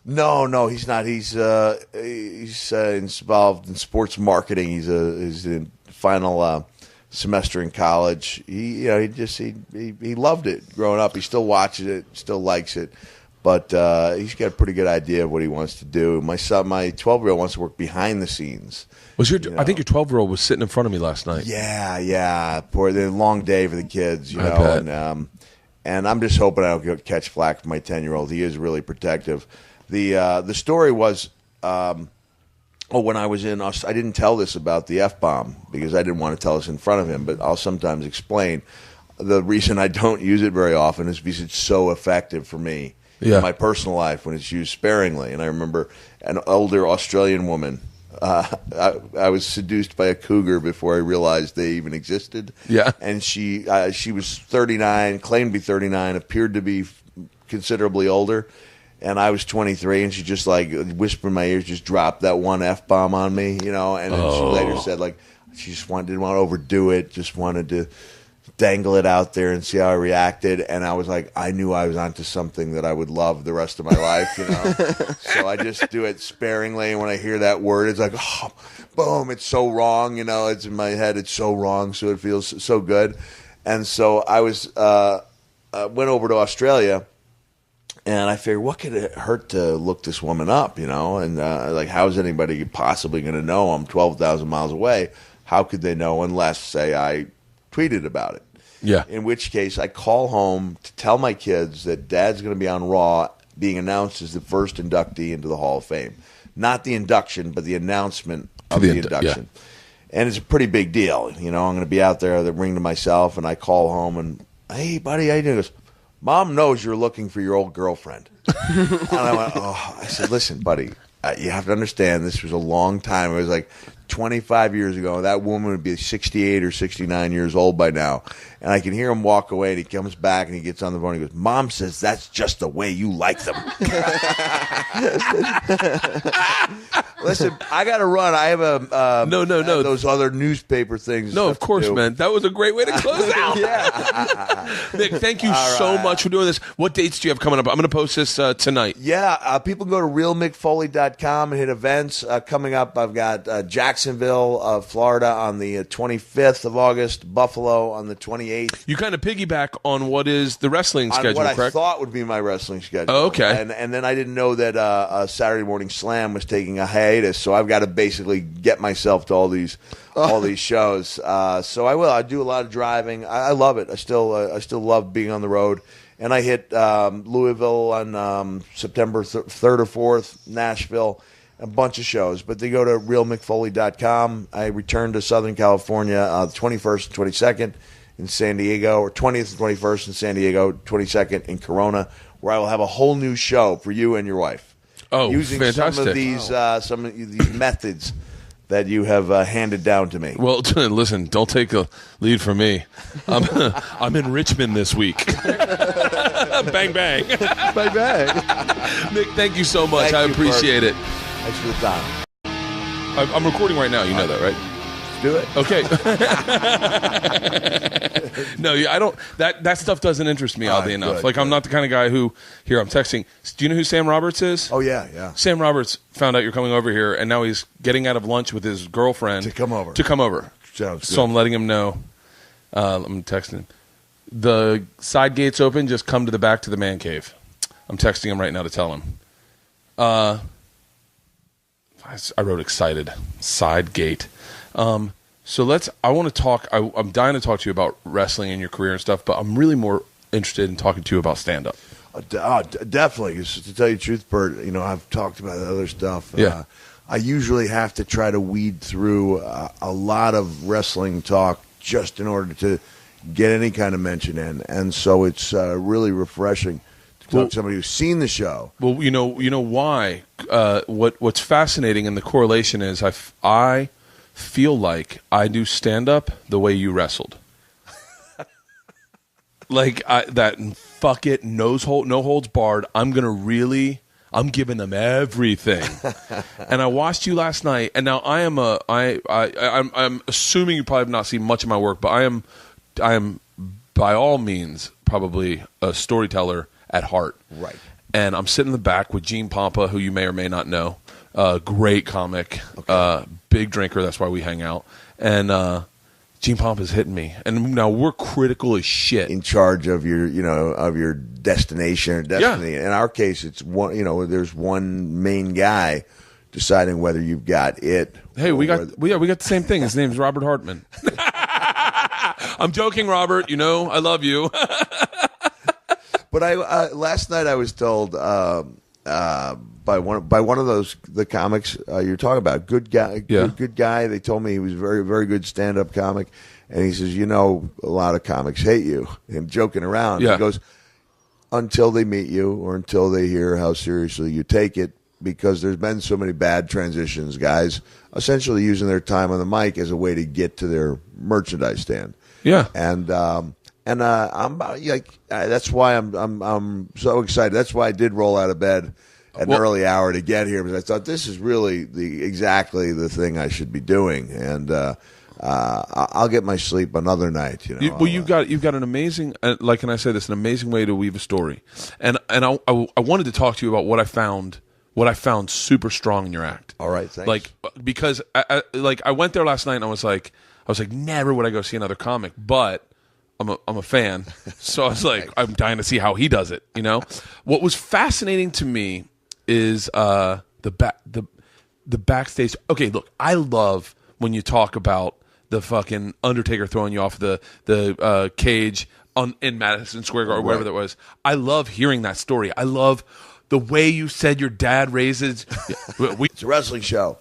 No, he's not. He's involved in sports marketing. He's in final semester in college. He loved it growing up. He still watches it, still likes it, but he's got a pretty good idea of what he wants to do. My 12-year-old wants to work behind the scenes. I think your 12-year-old was sitting in front of me last night. Yeah. Poor the long day for the kids, and I'm just hoping I don't catch flack from my 10-year-old. He is really protective. The story was. When I was in, I didn't tell this about the F-bomb because I didn't want to tell this in front of him, but I'll sometimes explain. The reason I don't use it very often is because it's so effective for me in my personal life when it's used sparingly. And I remember an older Australian woman. I was seduced by a cougar before I realized they even existed. Yeah. And she was 39, claimed to be 39, appeared to be considerably older. And I was 23, and she just like whispered in my ears, just dropped that one F-bomb on me, And then she later said like she just didn't want to overdo it, just wanted to dangle it out there and see how I reacted. And I was like, I knew I was onto something that I would love the rest of my life, So I just do it sparingly. And when I hear that word, it's like, oh, boom, it's so wrong, It's in my head, it's so wrong, so it feels so good. And so I went over to Australia. And I figured, what could it hurt to look this woman up, you know? And like, how is anybody possibly going to know I'm 12,000 miles away? How could they know unless, say, I tweeted about it? Yeah. In which case, I call home to tell my kids that Dad's going to be on Raw, being announced as the first inductee into the Hall of Fame. Not the induction, but the announcement of the induction. Yeah. And it's a pretty big deal. You know, I'm going to be out there, the ring to myself, and I call home and, hey, buddy, how you doing? He goes, Mom knows you're looking for your old girlfriend. And I went, oh, I said, listen, buddy, you have to understand this was a long time. It was like 25 years ago. That woman would be 68 or 69 years old by now. And I can hear him walk away, and he comes back, and he gets on the phone, and he goes, Mom says that's just the way you like them. Listen, I got to run. I have a no. Those other newspaper things. No, of course, man. That was a great way to close out. Nick, thank you so much for doing this. What dates do you have coming up? I'm going to post this tonight. Yeah, people go to realmickfoley.com and hit events. Coming up, I've got Jacksonville, Florida on the 25th of August, Buffalo on the 28th. You kind of piggyback on what is the wrestling schedule, what correct? I thought would be my wrestling schedule. Oh, okay. And then I didn't know that Saturday Morning Slam was taking a hiatus, so I've got to basically get myself to all these shows. So I will. I do a lot of driving. I love it. I still love being on the road. And I hit Louisville on September 3rd or 4th, Nashville, a bunch of shows. But they go to realmickfoley.com. I return to Southern California the 21st and 22nd in San Diego, or 20th and 21st in San Diego, 22nd in Corona, where I will have a whole new show for you and your wife. Oh, using fantastic. some of these methods that you have handed down to me. Well, listen, don't take a lead from me. I'm in Richmond this week. Bang, bang. Bang, bang. Nick, thank you so much. I appreciate it. Thanks for the time. I'm recording right now. You know that, right? Do it. Okay. No, I don't. That stuff doesn't interest me, oddly enough. Good, like, I'm not the kind of guy who. Here, I'm texting. Do you know who Sam Roberts is? Oh, yeah. Sam Roberts found out you're coming over here, and now he's getting out of lunch with his girlfriend to come over. So Sounds good. I'm letting him know. I'm texting him. The side gate's open. Just come to the back to the Mancave. I'm texting him right now to tell him. I wrote excited. Side gate. So I want to talk. I'm dying to talk to you about wrestling and your career and stuff, but I'm really more interested in talking to you about stand-up. Definitely. 'Cause to tell you the truth, Bert, I've talked about other stuff. Yeah. I usually have to try to weed through a lot of wrestling talk just in order to get any kind of mention in, and so it's really refreshing to talk to somebody who's seen the show. Well, you know why? What's fascinating, and the correlation is I feel like I do stand-up the way you wrestled. Like, that fuck it, no holds barred. I'm giving them everything. And I watched you last night, and now I'm assuming you probably have not seen much of my work, but I am by all means probably a storyteller at heart. Right. And I'm sitting in the back with Gene Pompa, who you may or may not know. Great comic, big drinker. That's why we hang out. And Gene Pompa's hitting me, and now we're critical as shit. In charge of your destination or destiny. Yeah. In our case, it's one. There's one main guy deciding whether you've got it. Hey, we got the same thing. His name's Robert Hartman. I'm joking, Robert. I love you. But last night I was told by one of the comics you're talking about, good guy. They told me he was a very, very good stand-up comic, and he says, a lot of comics hate you, and joking around. Yeah. He goes, until they meet you or until they hear how seriously you take it, because there's been so many bad transitions, guys essentially using their time on the mic as a way to get to their merchandise stand. Yeah. And I'm like, that's why I'm so excited. That's why I did roll out of bed at an early hour to get here, because I thought this is really exactly the thing I should be doing, and I'll get my sleep another night. You've got an amazing, like, can I say this, an amazing way to weave a story, and I wanted to talk to you about what I found super strong in your act. All right, thanks. Like, because I went there last night and I was like, never would I go see another comic, but I'm a fan, so I was like, I'm dying to see how he does it. You know, what was fascinating to me is the backstage. Okay, look, I love when you talk about the fucking Undertaker throwing you off the cage in Madison Square Garden or wherever that was. I love hearing that story. I love the way you said your dad raises. It's a wrestling show.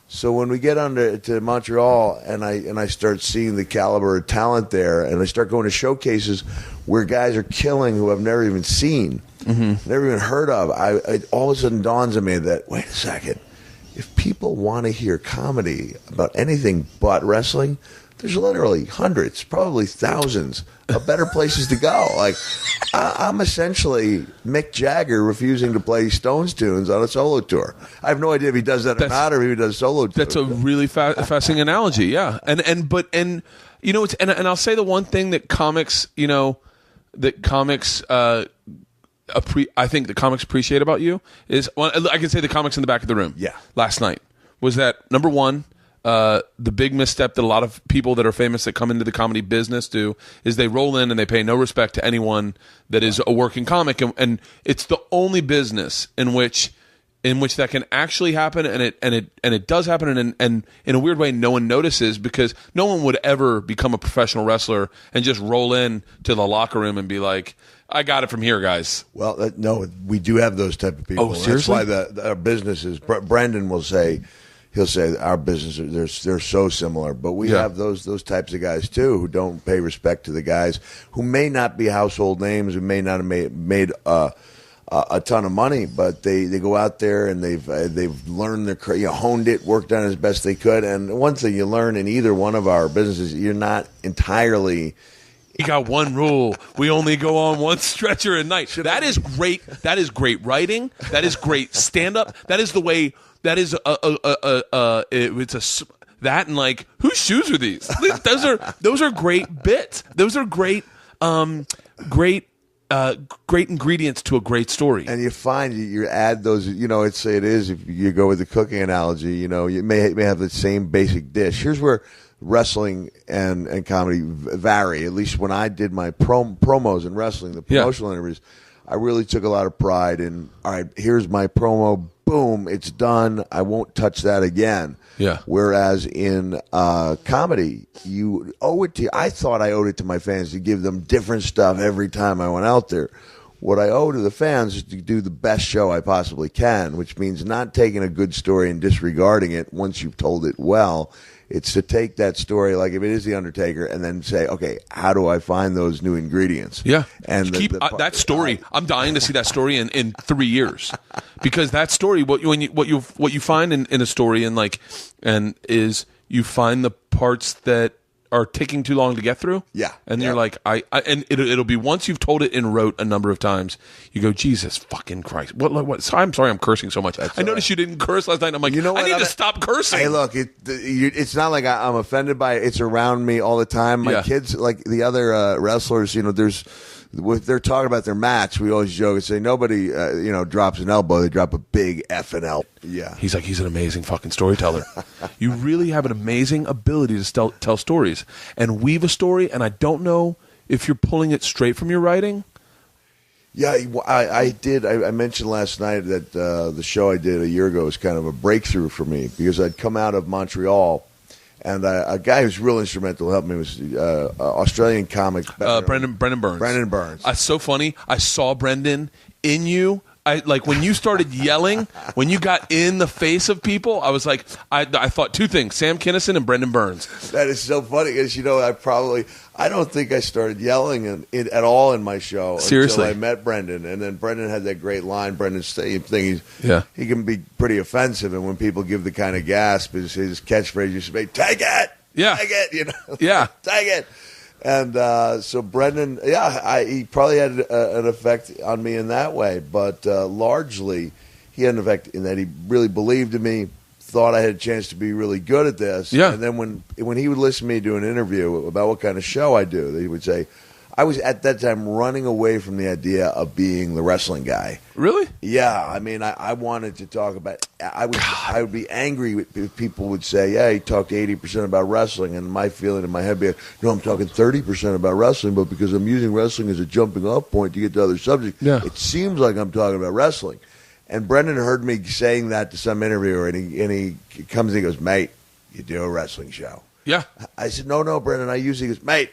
So when we get to Montreal and I start seeing the caliber of talent there, and I start going to showcases where guys are killing who I've never even seen, never even heard of, it all of a sudden dawns on me that, wait a second, if people want to hear comedy about anything but wrestling, there's literally hundreds, probably thousands of better places to go. Like, I'm essentially Mick Jagger refusing to play Stones tunes on a solo tour. I have no idea if he does that or not, or if he does solo tours. That's a really fascinating analogy, yeah. And you know, and I'll say the one thing that comics, you know, I think the comics appreciate about you is, well, I can say the comics in the back of the room. Yeah. Last night was that, number one, the big misstep that a lot of people that are famous that come into the comedy business do is they roll in and they pay no respect to anyone that is a working comic, and it's the only business in which that can actually happen, and it does happen, and in a weird way no one notices, because no one would ever become a professional wrestler and just roll in to the locker room and be like, I got it from here, guys. Well, no, we do have those type of people. Oh, seriously? That's why our businesses. Brendan will say. He'll say our businesses they're so similar, but we have those types of guys too who don't pay respect to the guys who may not be household names, who may not have made a ton of money, but they go out there and they've learned their honed it, worked on it as best they could. And one thing you learn in either one of our businesses, you're not entirely. You got one rule. We only go on one stretcher a night. That is great. That is great writing. That is great stand-up. That is the way. That is that, and like, whose shoes are these? Those are great bits. Those are great ingredients to a great story. And you find you add those. You know, it is if you go with the cooking analogy. You know, you may have the same basic dish. Here's where wrestling and comedy vary. At least when I did my promos in wrestling, the promotional interviews, I really took a lot of pride in. All right, here's my promo. Boom, it's done. I won't touch that again. Yeah. Whereas in comedy, you owe it to. I thought I owed it to my fans to give them different stuff every time I went out there. What I owe to the fans is to do the best show I possibly can, which means not taking a good story and disregarding it once you've told it well. It's to take that story, like if it is The Undertaker, and then say, okay, how do I find those new ingredients? Yeah. And keep that story. I'm dying to see that story in 3 years, because that story, what you find in a story, and is you find the parts that are taking too long to get through. Yeah. And you're like, and it'll be, once you've told it in rote a number of times, you go, Jesus fucking Christ. What? I'm sorry I'm cursing so much. I noticed you didn't curse last night. I'm like, I need to stop cursing. Hey, look, it's not like I'm offended by it. It's around me all the time. My kids, like the other wrestlers, they're talking about their match. We always joke and say nobody, drops an elbow. They drop a big effing elbow. Yeah. He's like, he's an amazing fucking storyteller. You really have an amazing ability to tell stories and weave a story. And I don't know if you're pulling it straight from your writing. Yeah, I did. I mentioned last night that the show I did a year ago was kind of a breakthrough for me, because I'd come out of Montreal. And a guy who's real instrumental helped me was Australian comic Brendan Burns. Brendan Burns. It's so funny. I saw Brendan in you. When you started yelling, when you got in the face of people, I was like, I thought two things: Sam Kinison and Brendan Burns. That is so funny, because I don't think I started yelling at all in my show. Seriously. Until I met Brendan, and then Brendan had that great line. Brendan's same thing. He can be pretty offensive, and when people give the kind of gasp, his catchphrase used to be, "Take it, take it," take it. And so Brendan, he probably had an effect on me in that way, but largely he had an effect in that he really believed in me, thought I had a chance to be really good at this. Yeah. And then when he would listen to me do an interview about what kind of show I do, he would say, I was at that time running away from the idea of being the wrestling guy. Really? Yeah, I mean, I wanted to talk about. I would be angry if people would say, "Yeah, he talked 80% about wrestling," and my feeling in my head be, "No, I'm talking 30% about wrestling, but because I'm using wrestling as a jumping off point to get to other subjects, it seems like I'm talking about wrestling." And Brendan heard me saying that to some interviewer, and he comes and he goes, "Mate, you do a wrestling show." Yeah. I said, "No, Brendan. I usually goes, mate,